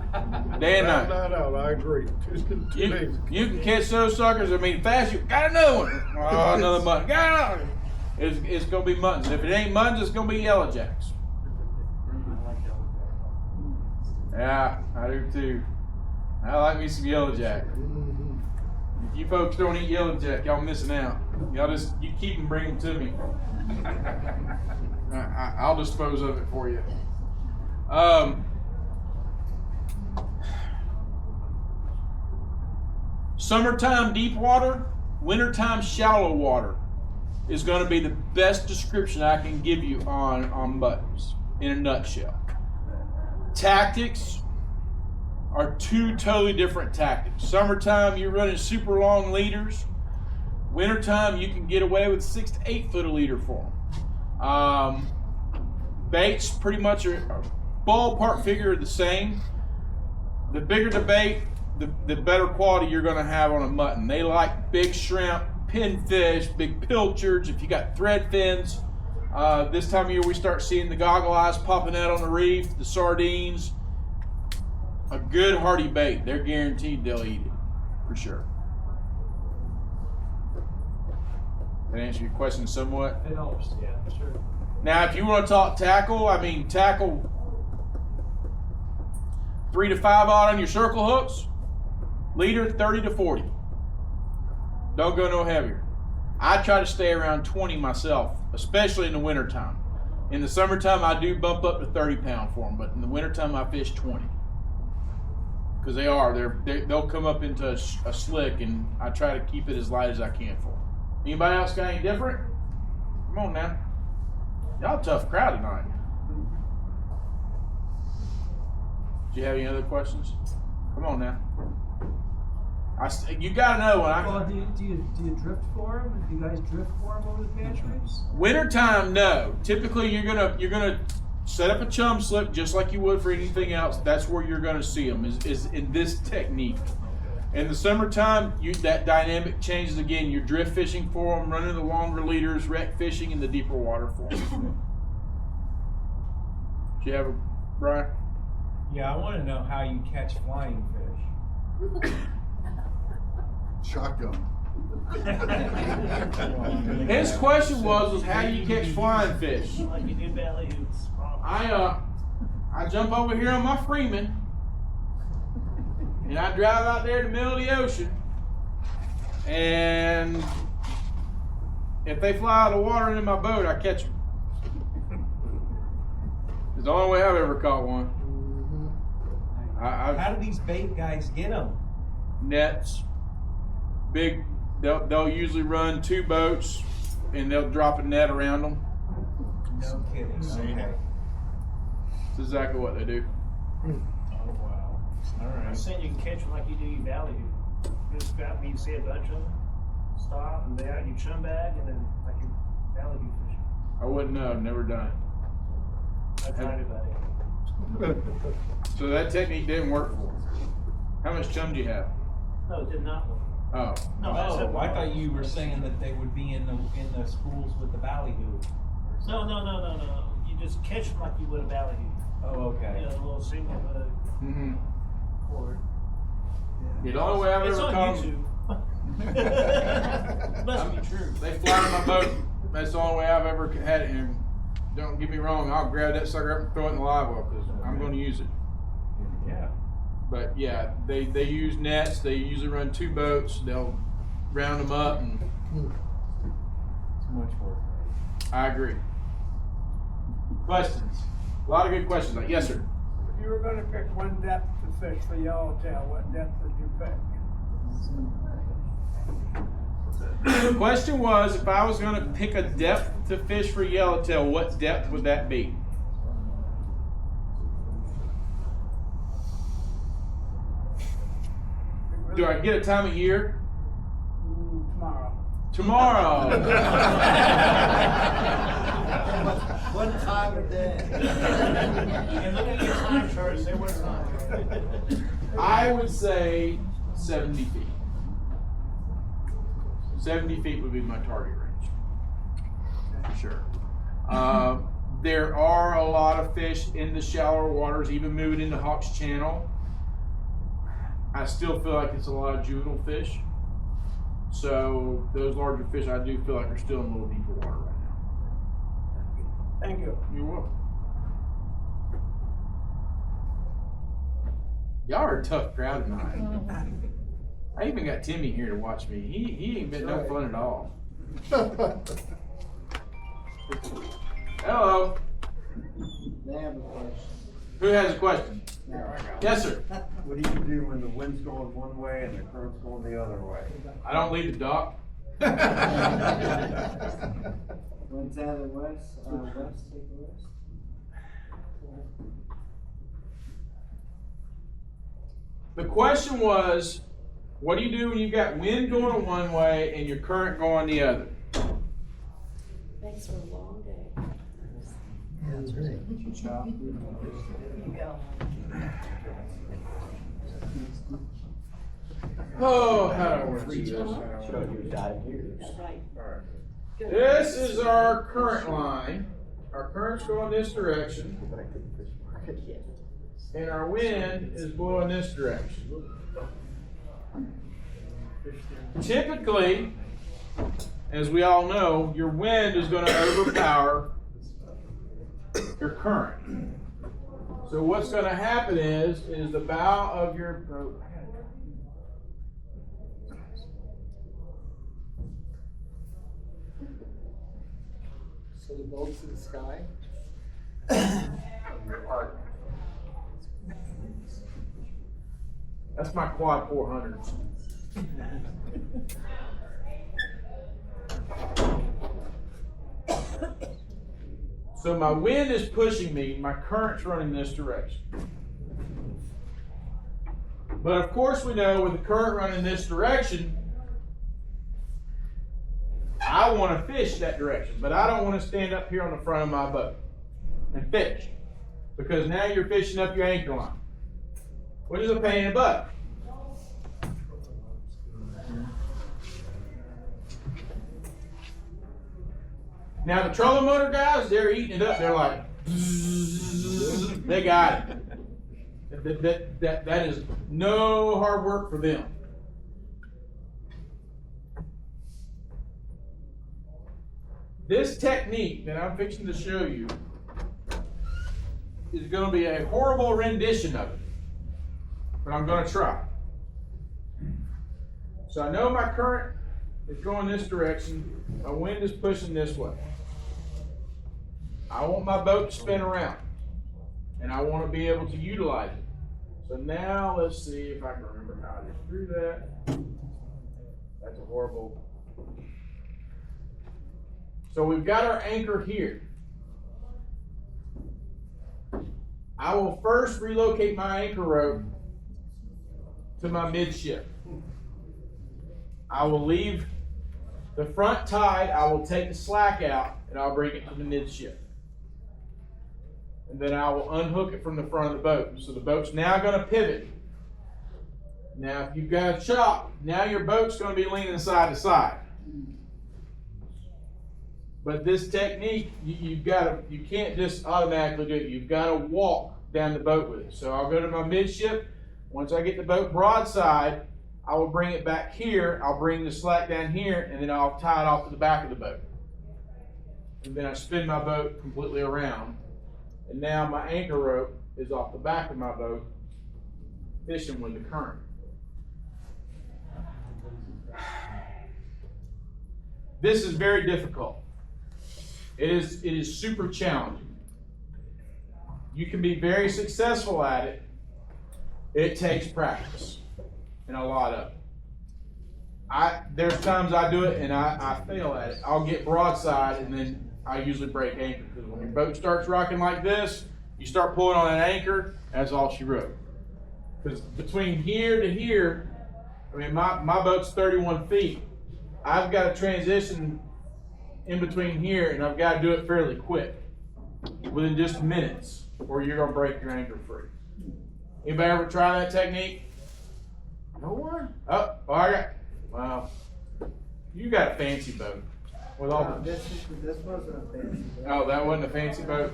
Day and night. I agree. You can catch those suckers. I mean, fast. You got another one. Oh, another mutton. Got another. It's gonna be muttons. If it ain't muttons, it's gonna be yellow jacks. Yeah, I do too. I like me some yellow jack. If you folks don't eat yellow jack, y'all missing out. You keep them, bring them to me. I'll dispose of it for you. Summertime deep water, wintertime shallow water is going to be the best description I can give you on muttons in a nutshell. Tactics are two totally different tactics. Summertime, you're running super long leaders. Wintertime, you can get away with 6 to 8 foot a leader for them. Baits pretty much are ballpark figure the same. The bigger the bait, the better quality you're going to have on a mutton. They like big shrimp, pinfish, big pilchards. If you got thread fins, this time of year we start seeing the goggle eyes popping out on the reef, the sardines. A good hearty bait, they're guaranteed they'll eat it, for sure. That answer your question somewhat? It helps, yeah, sure. Now, if you want to talk tackle, I mean tackle 3 to 5 odd on your circle hooks. Leader 30 to 40. Don't go no heavier. I try to stay around 20 myself, especially in the wintertime. In the summertime, I do bump up to 30 pound for them, but in the wintertime, I fish 20. Because they'll come up into a slick, and I try to keep it as light as I can for them. Anybody else got any different? Come on now. Y'all a tough crowd tonight. Do you have any other questions? Come on now. You gotta know when Well, do you drift for them? Do you guys drift for them over the patch reefs? Wintertime, no. Typically, you're gonna set up a chum slip just like you would for anything else. That's where you're gonna see them is in this technique. In the summertime, that dynamic changes again. You're drift fishing for them, running the longer leaders, wreck fishing in the deeper water for them. Do you have a Brian? Yeah, I want to know how you catch flying fish. Shotgun. His question was how do you catch flying fish? Like you do belly hoops. I jump over here on my Freeman and I drive out there in the middle of the ocean, and if they fly out of the water into my boat, I catch them. It's the only way I've ever caught one. How do these bait guys get them? Nets, big. They'll usually run 2 boats, and they'll drop a net around them. No kidding. Okay. That's exactly what they do. Oh wow! All I'm right. saying you can catch them like you do your valley hoop. Just grab me, you see a bunch of them, stop, and they're out your chum bag, and then like your valley hoop fishing. I wouldn't know. I've never done I tried it, buddy. it. So that technique didn't work for them. How much chum do you have? No, it did not work. Oh. No, that's it. Oh, I thought you were saying that they would be in the schools with the valley hoop. No. You just catch them like you would a valley hoop. Oh, okay. You know, a little single hook Mm-hmm. cord. Yeah, the only way I've It's ever on caught them. YouTube. Must be true. They fly in my boat. That's the only way I've ever had it. And don't get me wrong, I'll grab that sucker up and throw it in the live well because I'm going to use it. Yeah. But yeah, they use nets. They usually run 2 boats. They'll round them up, and Too much work. I agree. Questions? A lot of good questions. Yes, sir. If you were gonna pick one depth to fish for yellowtail, what depth would you pick? The question was, if I was going to pick a depth to fish for yellowtail, what depth would that be? Do I get a time of year? Tomorrow. Tomorrow. What time of day? And look at your time chart, say what time. I would say 70 feet. 70 feet would be my target range. Sure. There are a lot of fish in the shallower waters, even moving into Hawks Channel. I still feel like it's a lot of juvenile fish. So those larger fish, I do feel like are still in a little deeper water right now. Thank you. You're welcome. Y'all are a tough crowd tonight. I even got Timmy here to watch me. He ain't been no fun at all. Hello. They have a question. Who has a question? Yes, sir. What do you do when the wind's going one way and the current's going the other way? I don't leave the dock. Wind's out of the west, west, take the west. The question was, what do you do when you've got wind going one way and your current going the other? Thanks for a long day. That's right. Oh, how do I work through this? That's right. Good. This is our current line. Our current's going this direction. And our wind is blowing this direction. Typically, as we all know, your wind is going to overpower your current. So what's going to happen is the bow of your boat. So the boat's in the sky? That's my quad 400s. So my wind is pushing me, my current's running this direction. But of course we know with the current running this direction, I want to fish that direction, but I don't want to stand up here on the front of my boat and fish, because now you're fishing up your anchor line, which is a pain in the butt. Now the trolling motor guys, they're eating it up. They're like, they got it. That is no hard work for them. This technique that I'm fixing to show you is going to be a horrible rendition of it, but I'm going to try. So I know my current is going this direction, my wind is pushing this way. I want my boat to spin around, and I want to be able to utilize it. So now let's see if I can remember how to do that. That's a horrible. So we've got our anchor here. I will first relocate my anchor rope to my midship. I will leave the front tied, I will take the slack out, and I'll bring it to the midship. And then I will unhook it from the front of the boat. So the boat's now going to pivot. Now if you've got a chop, now your boat's going to be leaning side to side. But this technique, you can't just automatically do it. You've got to walk down the boat with it. So I'll go to my midship. Once I get the boat broadside, I will bring it back here. I'll bring the slack down here, and then I'll tie it off to the back of the boat. And then I spin my boat completely around. And now my anchor rope is off the back of my boat, fishing with the current. This is very difficult. It is super challenging. You can be very successful at it. It takes practice, and a lot of it. There's times I do it and I fail at it. I'll get broadside and then I usually break anchor, because when your boat starts rocking like this, you start pulling on an anchor, that's all she wrote. Because between here to here, I mean, my boat's 31 feet. I've got to transition in between here, and I've got to do it fairly quick, within just minutes, or you're going to break your anchor free. Anybody ever try that technique? No one? Oh, I got, wow. You got a fancy boat. With all This wasn't a fancy boat. Oh, that wasn't a fancy boat?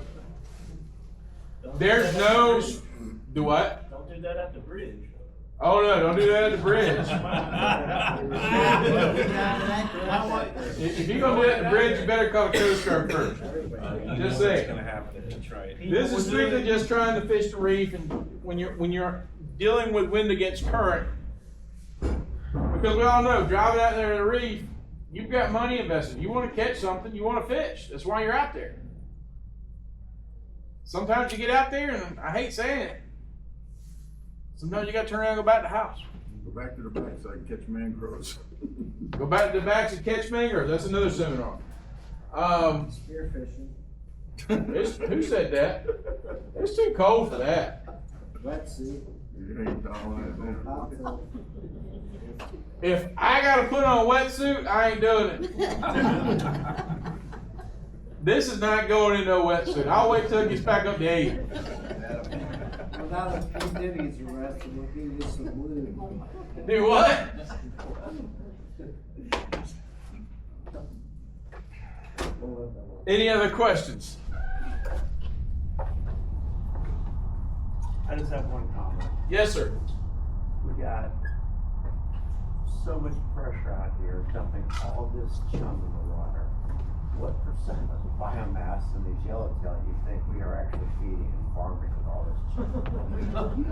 There's no, do what? Don't do that at the bridge. Oh no, don't do that at the bridge. If you're gonna do that at the bridge, you better call the Coast Guard first. Just saying. Gonna happen if you try it. This is strictly just trying to fish the reef, and when you're dealing with wind against current, because we all know driving out there at the reef, you've got money invested. You want to catch something, you want to fish. That's why you're out there. Sometimes you get out there, and I hate saying it, sometimes you got to turn around and go back to the house. Go back to the bank so I can catch mangroves. Go back to the backs and catch mangroves. That's another seminar. Spearfishing. Who said that? It's too cold for that. Wetsuit. You ain't down Hot tub. If I gotta put on a wetsuit, I ain't doing it. This is not going in no wetsuit. I'll wait till it gets back up to 80. Well, now that P. Diddy's arrested, we'll give you some blue. Do what? Any other questions? I just have one comment. Yes, sir. We got so much pressure out here dumping all this chum in the water. What percent of the biomass in these yellowtail you think we are actually feeding and farming with all this chum?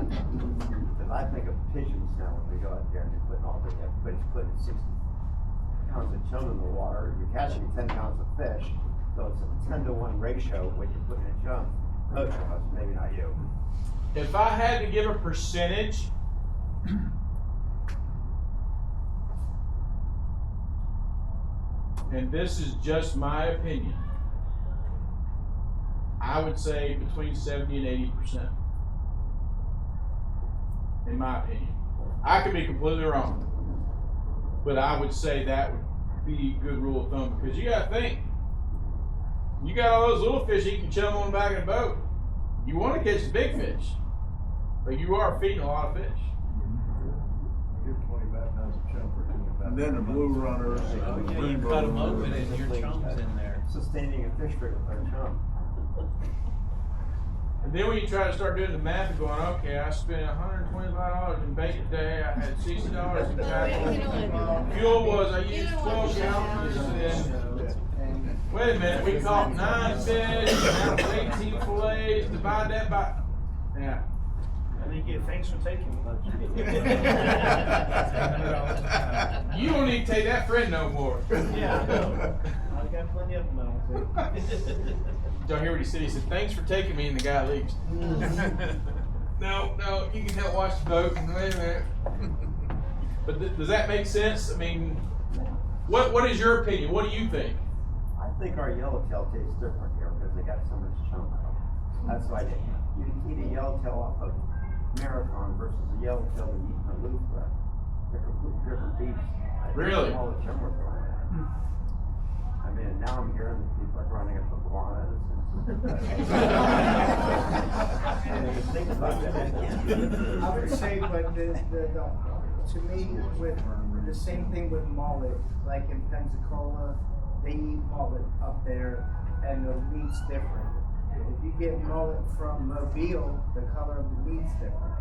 Because I think of pigeons now when we go out there and they're putting everybody's putting 60 pounds of chum in the water. You're catching 10 pounds of fish, so it's a 10-to-1 ratio when you're putting in chum. Most of us, maybe not you. If I had to give a percentage, and this is just my opinion, I would say between 70 and 80%. In my opinion. I could be completely wrong, but I would say that would be a good rule of thumb, because you gotta think, you got all those little fish eating chum on the back of the boat. You want to catch the big fish, but you are feeding a lot of fish. You get 25 pounds of chum for 25. And then the blue runners. Yeah, you cut them open and your chum's in there. Sustaining a fish rate with our chum. And then when you try to start doing the math and going, okay, I spent $125 in bait today, I had $60 in capital. Fuel was, I used 12 gallons, and wait a minute, we caught 9 fish, and that was 18 fillets, divide that by, yeah. And then you get thanks for taking me. You don't need to take that friend no more. Yeah, I know. I've got plenty of them, I don't think. Y'all hear what he said? He said, thanks for taking me, and the guy leaves. No, you can help watch the boat. Wait a minute. But does that make sense? I mean, what is your opinion? What do you think? I think our yellowtail tastes different here because they got so much chum. That's why you eat a yellowtail off of Marathon versus a yellowtail that you eat from Lutheran. They're completely different beasts. Really? All the chum we're throwing in. I mean, now I'm hearing that people are running up iguanas. Think about that. I would say, but to me, with the same thing with mullet, like in Pensacola, they eat mullet up there, and the meat's different. If you get mullet from Mobile, the color of the meat's different.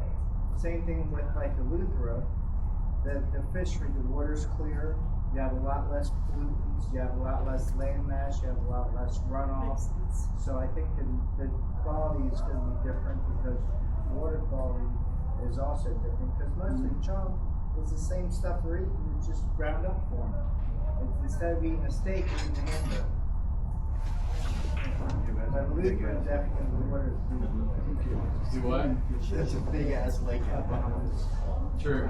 Same thing with like the Eleuthera, the fishery, the water's clear. You have a lot less pollutants, you have a lot less land mass, you have a lot less runoff. So I think the quality is going to be different because water quality is also different. Because mostly chum is the same stuff we're eating, it's just ground up for them. Instead of eating a steak, you're eating a hamburger. But Lutheran definitely water. Do what? That's a big ass lake out behind us. True.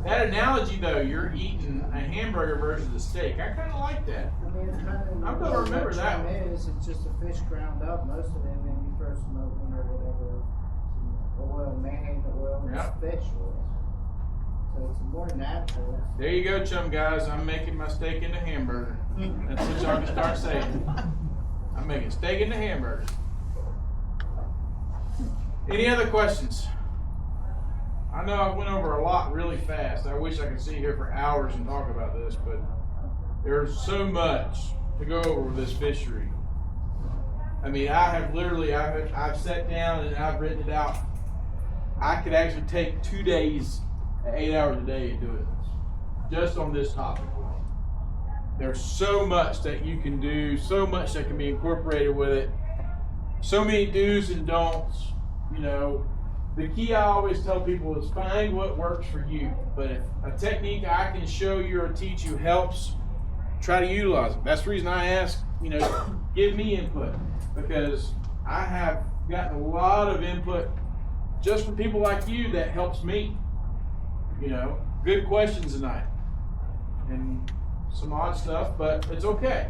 That analogy though, you're eating a hamburger versus a steak. I kind of like that. I mean, it's kind of. I'm gonna remember that one. It's just a fish ground up, most of it, and then you throw smoke in or whatever. Oil, mayonnaise oil, and Yep. fish oil. So it's more natural. There you go, chum guys. I'm making my steak into hamburger. That's what y'all can start saying. I'm making steak into hamburger. Any other questions? I know I went over a lot really fast. I wish I could sit here for hours and talk about this, but there's so much to go over with this fishery. I mean, I have literally, I've sat down and I've written it out. I could actually take 2 days, 8 hours a day and do it just on this topic. There's so much that you can do, so much that can be incorporated with it, so many do's and don'ts. You know, the key I always tell people is find what works for you. But if a technique I can show you or teach you helps, try to utilize it. That's the reason I ask, you know, give me input, because I have gotten a lot of input just from people like you that helps me. You know, good questions tonight and some odd stuff, but it's okay.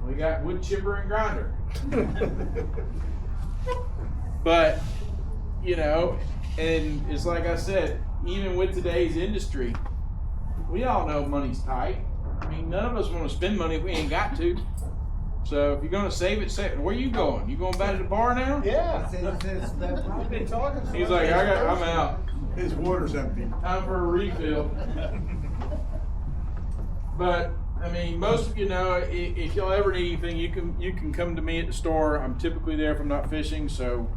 We got wood chipper and grinder. But, you know, and it's like I said, even with today's industry, we all know money's tight. I mean, none of us want to spend money if we ain't got to. So if you're going to save it, save it. Where you going? You going back to the bar now? Yeah. We've been talking. He's like, I'm out. His water's empty. Time for a refill. But I mean, most of you know, if y'all ever need anything, you can come to me at the store. I'm typically there if I'm not fishing, so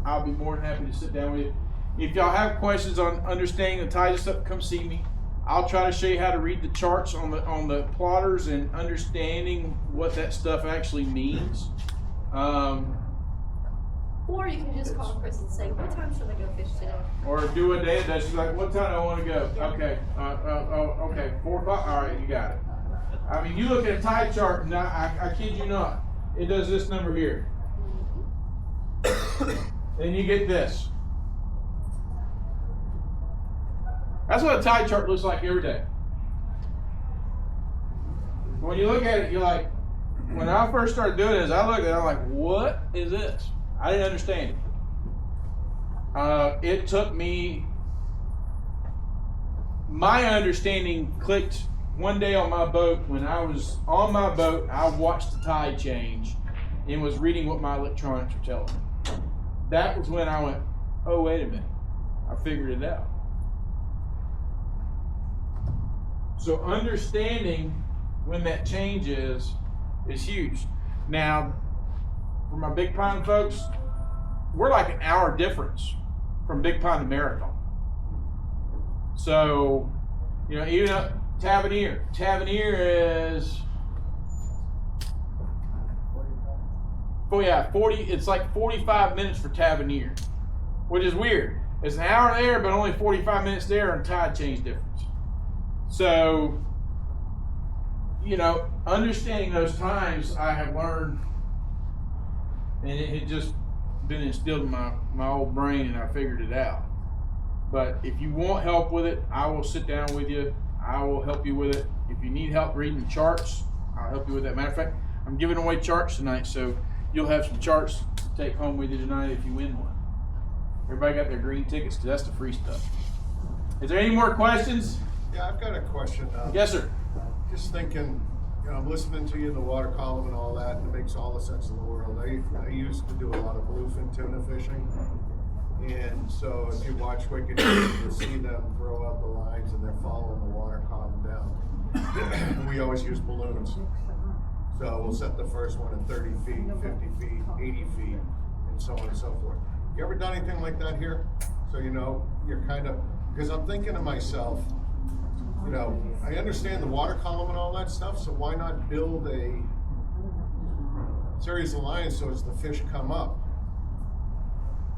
I'll be more than happy to sit down with you. If y'all have questions on understanding the tides and stuff, come see me. I'll try to show you how to read the charts on the plotters and understanding what that stuff actually means. Or you can just call Chris and say, what time should I go fish today? Or do what Dan does. She's like, what time do I want to go? Okay, okay, 4 o'clock. All right, you got it. I mean, you look at a tide chart, and I kid you not, it does this number here. Then you get this. That's what a tide chart looks like every day. When you look at it, you're like, when I first started doing this, I looked at it, I'm like, what is this? I didn't understand it. It took me, my understanding clicked one day on my boat. When I was on my boat, I watched the tide change and was reading what my electronics were telling me. That was when I went, oh, wait a minute. I figured it out. So understanding when that change is huge. Now, for my Big Pine folks, we're like an hour difference from Big Pine to Marathon. So, you know, even up Tavernier is, oh yeah, 40. It's like 45 minutes for Tavernier, which is weird. It's an hour there, but only 45 minutes there, and tide change difference. So, you know, understanding those times, I have learned, and it had just been instilled in my old brain, and I figured it out. But if you want help with it, I will sit down with you. I will help you with it. If you need help reading the charts, I'll help you with that. Matter of fact, I'm giving away charts tonight, so you'll have some charts to take home with you tonight if you win one. Everybody got their green tickets, because that's the free stuff. Is there any more questions? Yeah, I've got a question. Yes, sir. Just thinking, you know, I'm listening to you in the water column and all that, and it makes all the sense in the world. I used to do a lot of bluefin tuna fishing, and so if you watch Wicked, you'll see them throw out the lines and they're following the water column down. And we always use balloons. So we'll set the first one at 30 feet, 50 feet, 80 feet, and so on and so forth. You ever done anything like that here? So, you know, you're kind of, because I'm thinking to myself, you know, I understand the water column and all that stuff, so why not build a series of lines so as the fish come up?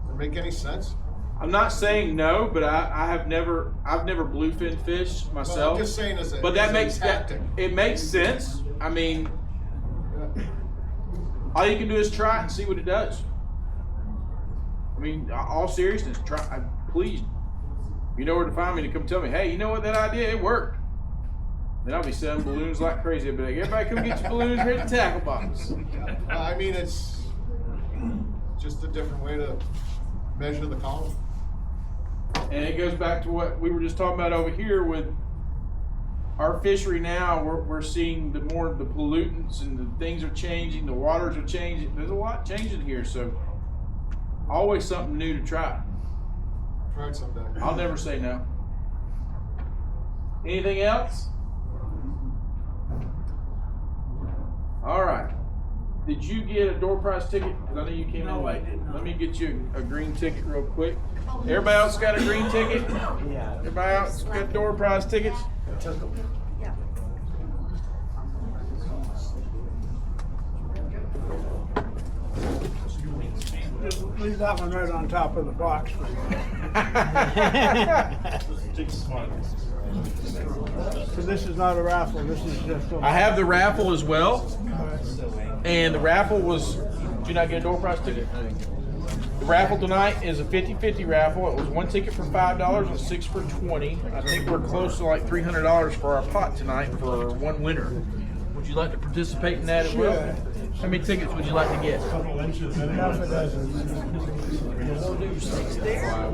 Does it make any sense? I'm not saying no, but I've never bluefin fished myself. Well, I'm just saying as a, but that as makes a tactic. It makes sense. I mean, All you can do is try it and see what it does. I mean, all seriousness, please. You know where to find me to come tell me, hey, you know what, that idea, it worked. Then I'll be selling balloons like crazy. I'll be like, everybody come get your balloons here at the tackle box. I mean, it's just a different way to measure the column. And it goes back to what we were just talking about over here with our fishery now. We're seeing the pollutants and the things are changing, the waters are changing. There's a lot changing here, so always something new to try. Try it someday. I'll never say no. Anything else? All right. Did you get a door prize ticket? Because I know you came in late. I did not. Let me get you a green ticket real quick. Everybody else got a green ticket? Yeah. Everybody else got door prize tickets? Yeah. Leave that one right on top of the box for you. So this is not a raffle, this is just a... I have the raffle as well. And the raffle was, did you not get a door prize ticket? The raffle tonight is a 50-50 raffle. It was one ticket for $5 and 6 for $20. I think we're close to like $300 for our pot tonight for one winner. Would you like to participate in that as well? Sure. How many tickets would you like to get? Half a dozen. We'll do 6 there.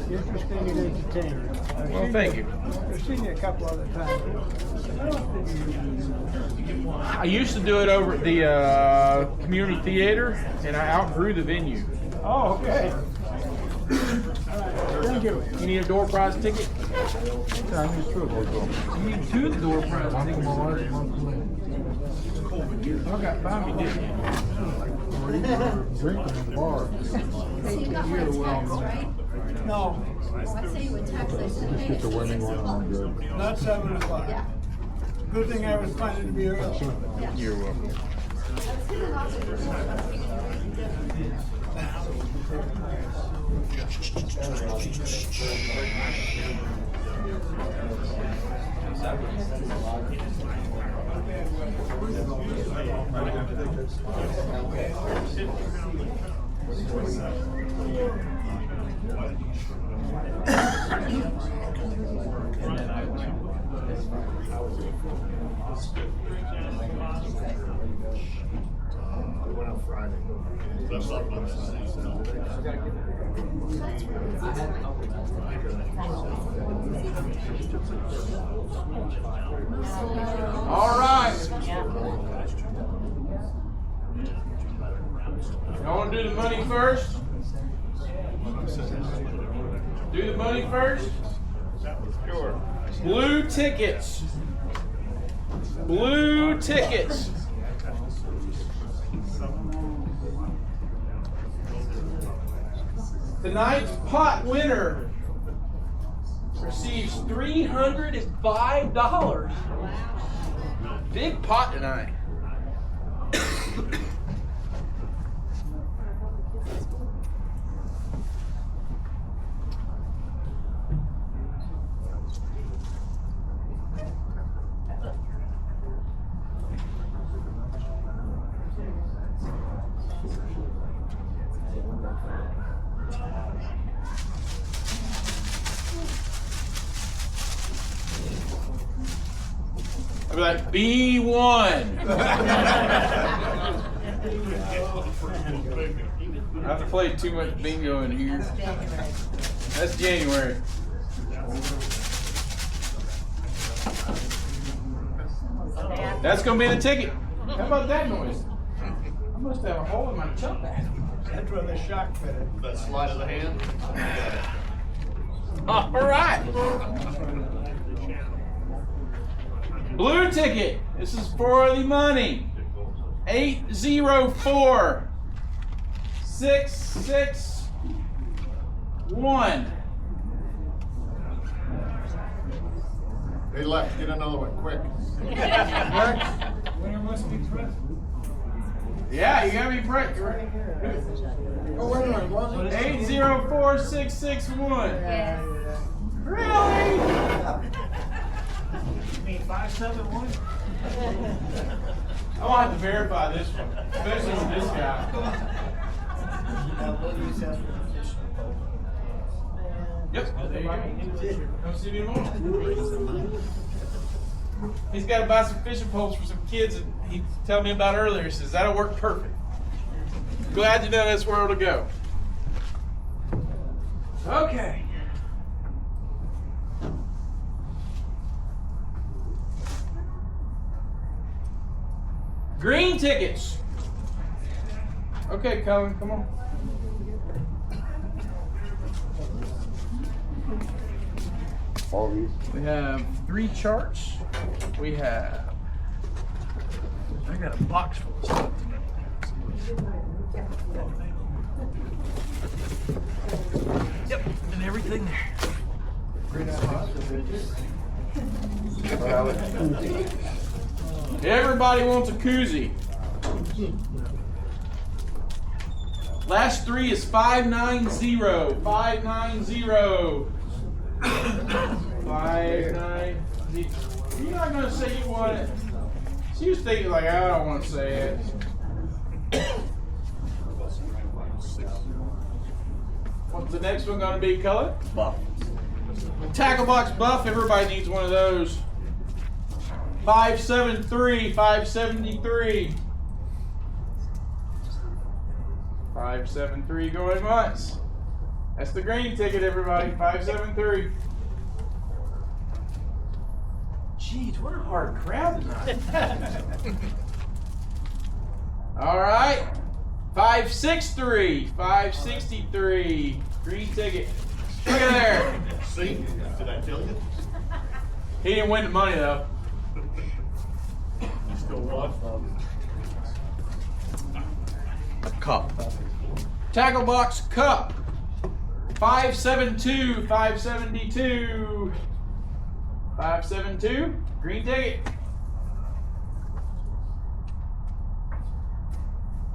Interesting and entertaining. Well, thank you. I've seen you a couple other times. I used to do it over at the community theater, and I outgrew the venue. Oh, okay. Thank you. You need a door prize ticket? I need two. You need 2 door prize tickets. Okay, buy me, didn't you? Drinking in the bar. So you got my text, right? No, I sent you a text, I said, hey. Get the winning one on good. not 7 o'clock. Yeah. Good thing I was planning to be early. You're welcome. I was thinking also for We went out Friday. That's not much. All right. Y'all want to do the money first? Do the money first? Sure. Blue tickets. Blue tickets. Tonight's pot winner receives $305. Big pot tonight. I'd be like, B1. I've played too much bingo in here. That's January. That's gonna be the ticket. How about that noise? I must have a hole in my chump bag. That's where the shock fitted. That sleight of the hand. All right. Blue ticket. This is for the money. 804-661. They left. Get another one, quick. Winner must be present. Yeah, you gotta be prepped. Oh, wait a minute, was it? 804-661. Yes. Really? 571? I'm gonna have to verify this one, especially with this guy. We'll use that for the fishing boat. Yep, there you go. Come see me tomorrow. He's got to buy some fishing poles for some kids, and he told me about earlier. He says that'll work perfect. Glad you know that's where it'll go. Okay. Green tickets. Okay, Colin, come on. All these? We have 3 charts. We have. I got a box full of stuff tonight. Yep, and everything there. Everybody wants a koozie. Last 3 is 590. 590. 590. You're not gonna say you want it. She was thinking like, I don't want to say it. What's the next one gonna be, color? Buff. Tackle box buff. Everybody needs one of those. 573. 573. 573 going once. That's the green ticket, everybody. 573. Jeez, what a hard crowd tonight. All right. 563. 563. Green ticket. Look at there. See, did I tell you? He didn't win the money though. You still what? A cup. Tackle box cup. 572. 572. 572. Green ticket.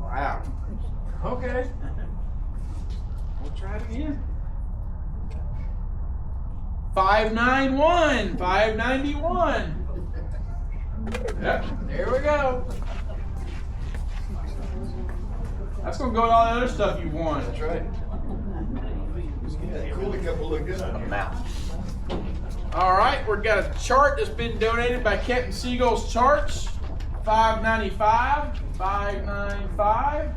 Wow. Okay. We'll try it again. 591. 591. Yep, there we go. That's gonna go with all the other stuff you won. That's right. That coolie cup will look good on A you. map. All right, we've got a chart that's been donated by Captain Seagull's Charts. 595. 595.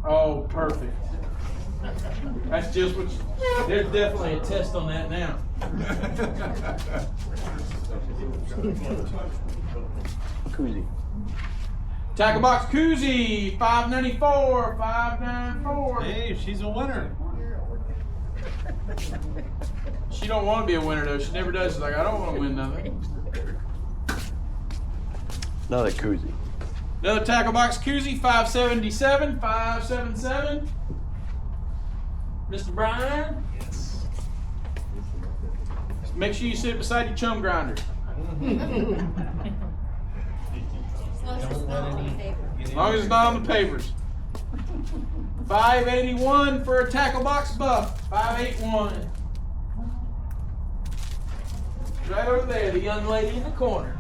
Oh, perfect. That's just what. There's definitely a test on that now. Koozie. Tackle box koozie. 594. 594. Hey, she's a winner. She don't want to be a winner though. She never does. She's like, I don't want to win nothing. Another koozie. Another tackle box koozie. 577. 577. Mr. Brian. Yes. Make sure you sit beside your chum grinder. As long as it's not on the papers. 581 for a tackle box buff. 581. Right over there, the young lady in the corner.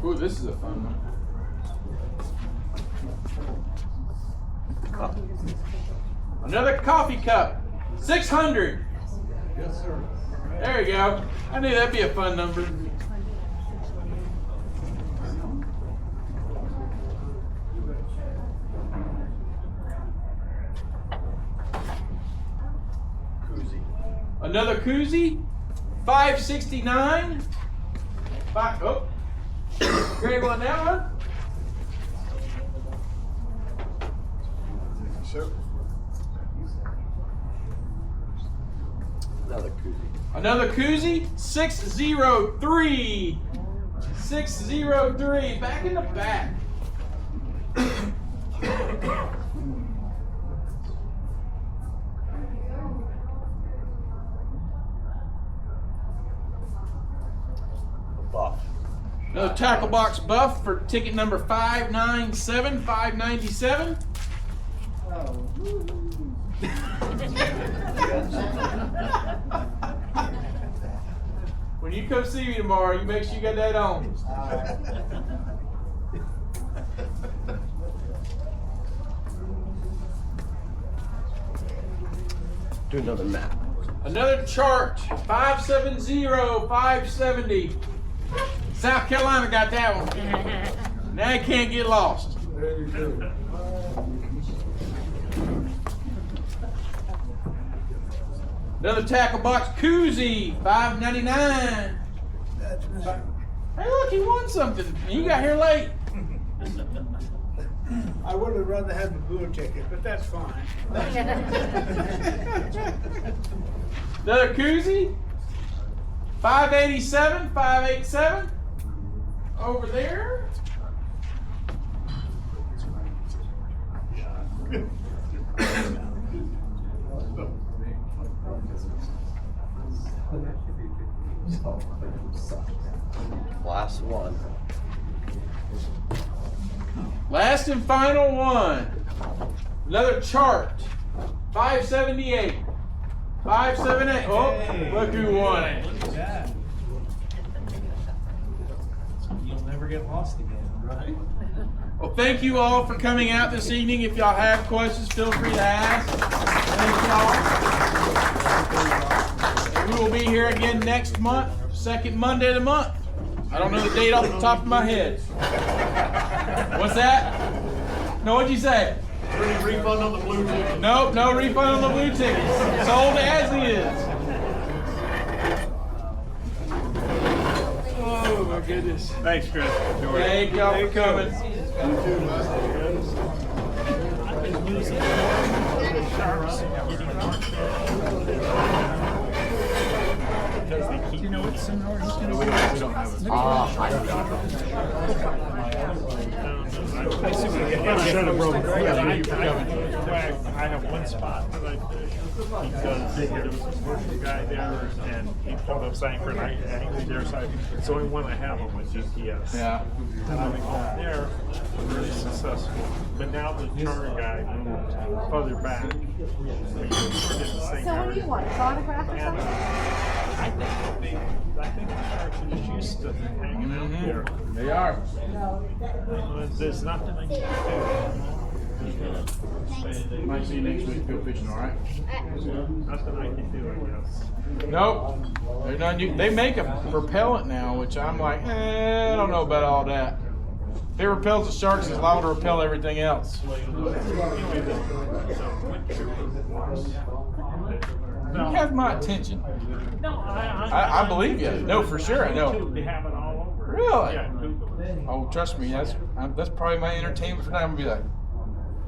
Ooh, this is a fun one. Cup. Another coffee cup. 600. Yes, sir. There you go. I knew that'd be a fun number. Koozie. Another koozie. 569. Oh. Greg on that one. Sir. Another koozie. Another koozie. 603. 603. Back in the back. Buff. Another tackle box buff for ticket number 597. 597. Oh. When you come see me tomorrow, you make sure you got that on. Do another map. Another chart, 570, 570. South Carolina got that one. Now you can't get lost. There you go. Another tackle box koozie, $5.99. Hey, look, he won something. You got here late. I would have rather had the blue ticket, but that's fine. Another koozie, $5.87, $5.87. Over there. Last one. Last and final one. Another chart. 578. 578. Oh, look who won it. Look at that. You'll never get lost again, right? Well, thank you all for coming out this evening. If y'all have questions, feel free to ask. Thank y'all. And we will be here again next month, second Monday of the month. I don't know the date off the top of my head. What's that? No, what'd you say? Any refund on the blue ticket? Nope, no refund on the blue tickets. Sold as is. Oh my goodness. Thanks, Chris. Thank y'all for coming. Do you know what seminar he's going to We don't have it. I see what I have one spot that I fish because there was a commercial guy there and he pulled up saying for an angle there, so it's the only one I have on my GPS. Yeah. And I went there, really successful. But now the charter guy moved further back. So what do you want? An autograph or something? I think the sharks are just used to hanging out there. They are. There's nothing I can do. Might see you next week. Go fishing, all right? Nothing I can do, I guess. Nope. They're not. They make a repellent now, which I'm like, I don't know about all that. If it repels the sharks, it's liable to repel everything else. You have my attention. No, I believe you. No, for sure, I know. They have it all over. Really? Yeah, Google it. Oh, trust me, that's probably my entertainment for tonight. I'm gonna be like,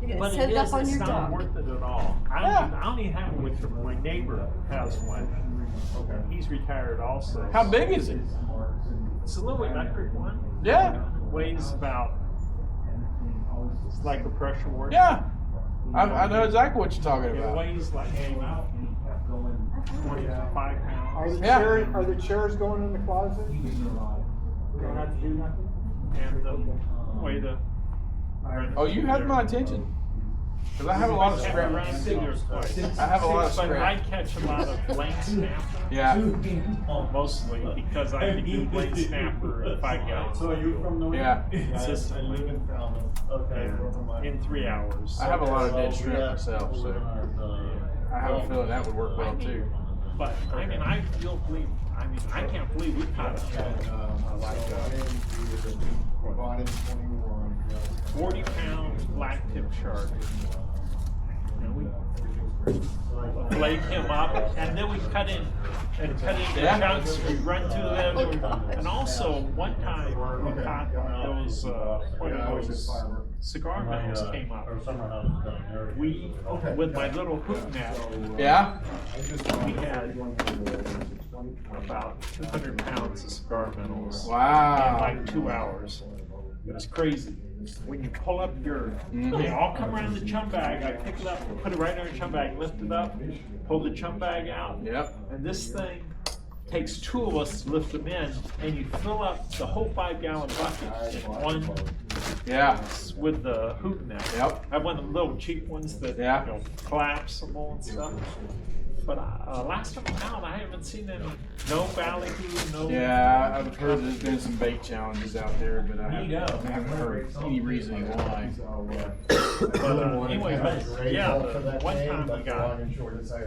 You're going But to set it up on it's your not dog. worth it at all. I don't even have it with my neighbor has one. He's retired also. how big is it? It's a little electric one. Yeah. Weighs about, it's like a pressure washer. Yeah. I know exactly what you're talking It about. weighs like maybe 25 pounds. Yeah. Are the chairs going in the closet? We don't have to do nothing? And the way the. Oh, you have my attention. Because I have a lot of scrap. I have a lot of But I scrap. catch a lot of lane snapper. Yeah. Mostly because I can do lane snapper in 5 gallons. So are you from New Yeah. Consistently. Okay. In 3 hours. I have a lot of dead shrimp myself, so I have a feeling that would work well too. But I mean, I can't believe we caught a 40-pound black tip shark. And we flake him up, and then we cut in into chunks. We run through them, and also one time we caught those cigar bells came up. We, with my little hook net, Yeah. we had about 200 pounds of cigar minnows Wow. in like 2 hours. It was crazy. When you pull up they all come around the chum bag. I pick it up, put it right in our chum bag, lift it up, pull the chum bag out. Yep. And this thing takes 2 of us to lift them in, and you fill up the whole 5-gallon bucket in one Yeah. with the hoop net. Yep. I have one of the little cheap ones that Yeah. you know, collapsible and stuff. But last time out, I haven't seen any. No ballyhoo, no. Yeah, I've heard there's been some bait challenges out there, but I There you go. haven't heard any reasoning why. But anyway, yeah, the one time we got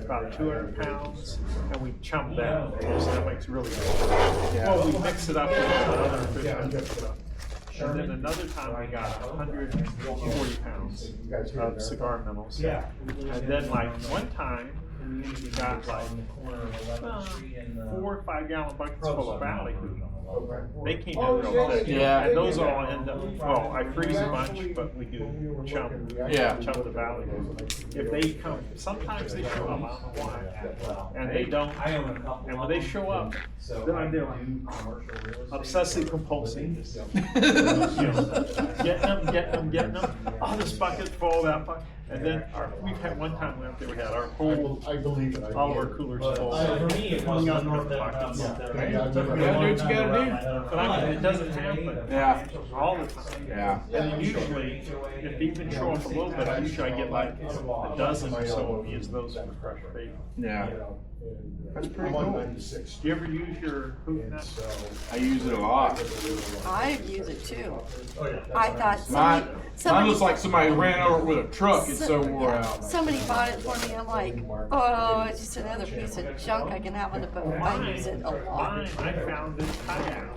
about 200 pounds, and we chumped that. So that makes really good. Yeah. Well, we mix it up with other fish and mix it up. And then another time we got 140 pounds of cigar minnows. Yeah. And then like one time we got like 4 or 5 gallon buckets full of ballyhoo. They came in real thick. Yeah. And those all end up, well, I freeze a bunch, but we do chump the ballyhoo. If they come, sometimes they show up, I don't know why. And they don't, and when they show up, then I'm doing obsessive compulsive. Getting them. Oh, this bucket's full, that bucket. And then we've had one time we had our whole, all of our coolers full. For me, it was Filling not up with buckets. You gotta do what you gotta do. But I mean, it doesn't happen all the time. Yeah. And usually, if they even show up a little bit, usually I get like a dozen or so of these, those for fresh bait. Yeah. That's pretty cool. Do you ever use your hoop net? I use it a lot. I use it too. I thought Mine somebody looks like somebody ran over it with a truck. It's so wore out. Somebody bought it for me. I'm like, oh, it's just another piece of junk I can have on the boat. I use it a lot. Mine, I found this kayak.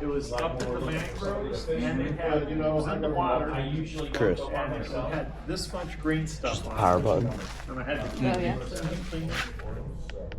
It was up in the mangroves, and it had, it was in the water. Chris. And it had this much green stuff on it. Power button. And I had to Oh, yeah. clean it.